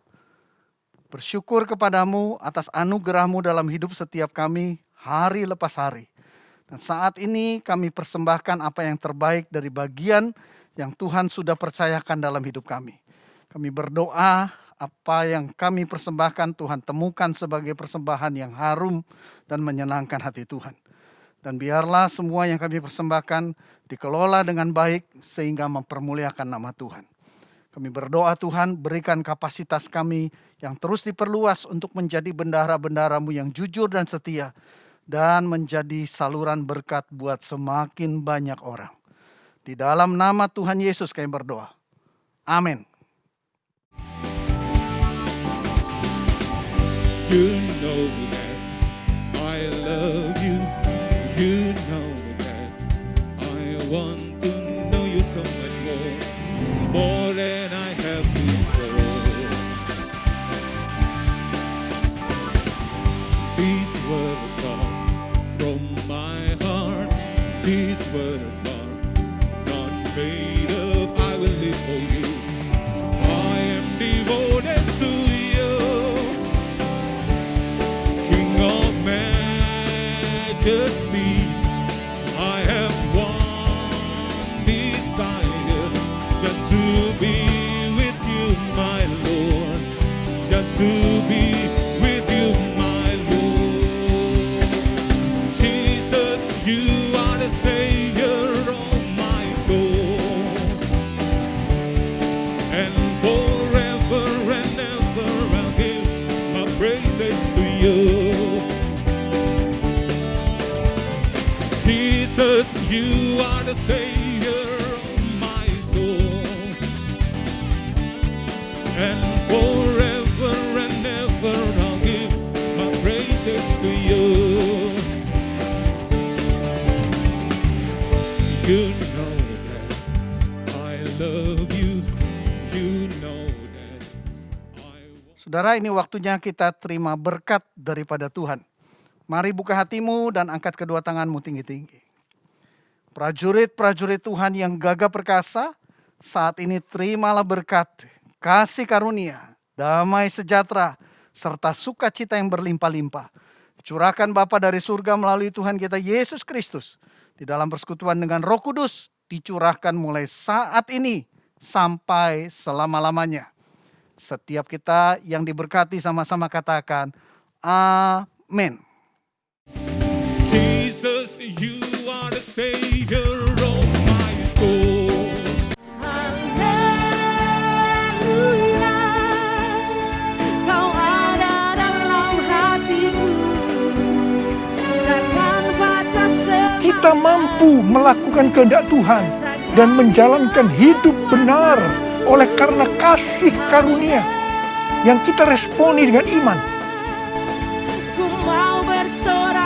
Bersyukur kepadamu atas anugerahmu dalam hidup setiap kami hari lepas hari. Dan saat ini kami persembahkan apa yang terbaik dari bagian yang Tuhan sudah percayakan dalam hidup kami. Kami berdoa apa yang kami persembahkan Tuhan temukan sebagai persembahan yang harum dan menyenangkan hati Tuhan. Dan biarlah semua yang kami persembahkan dikelola dengan baik sehingga mempermuliakan nama Tuhan. Kami berdoa Tuhan berikan kapasitas kami yang terus diperluas untuk menjadi bendahara-bendahara-Mu yang jujur dan setia. Dan menjadi saluran berkat buat semakin banyak orang. Di dalam nama Tuhan Yesus kami berdoa. Amin. You know that I love you. You know that I want to know you so much more than I have before. These words are from my heart. These words are not made up. I will live for you. I am devoted to you. King of majesty, I have one desire, just to be with you, my Lord, just to be with you, my Lord. Jesus, you are the Savior of my soul, and forever and ever I'll give my praises to you. Jesus, you are the Savior of my soul, and forever and ever I'll give my praises to you. You know that I love you. You know that I want. Saudara, ini waktunya kita terima berkat daripada Tuhan. Mari buka hatimu dan angkat kedua tanganmu tinggi-tinggi. Prajurit-prajurit Tuhan yang gagah perkasa, saat ini terimalah berkat, kasih karunia, damai sejahtera, serta sukacita yang berlimpah-limpah. Curahkan Bapa dari surga melalui Tuhan kita Yesus Kristus. Di dalam persekutuan dengan Roh Kudus, dicurahkan mulai saat ini sampai selama-lamanya. Setiap kita yang diberkati sama-sama katakan, amin. Jesus, you are the Savior of my soul. Haleluya, Kau ada dalam hatiku, takkan batas Kita mampu melakukan kehendak Tuhan dan menjalankan hidup benar oleh karena kasih karunia yang kita responi dengan iman. ku mau bersorak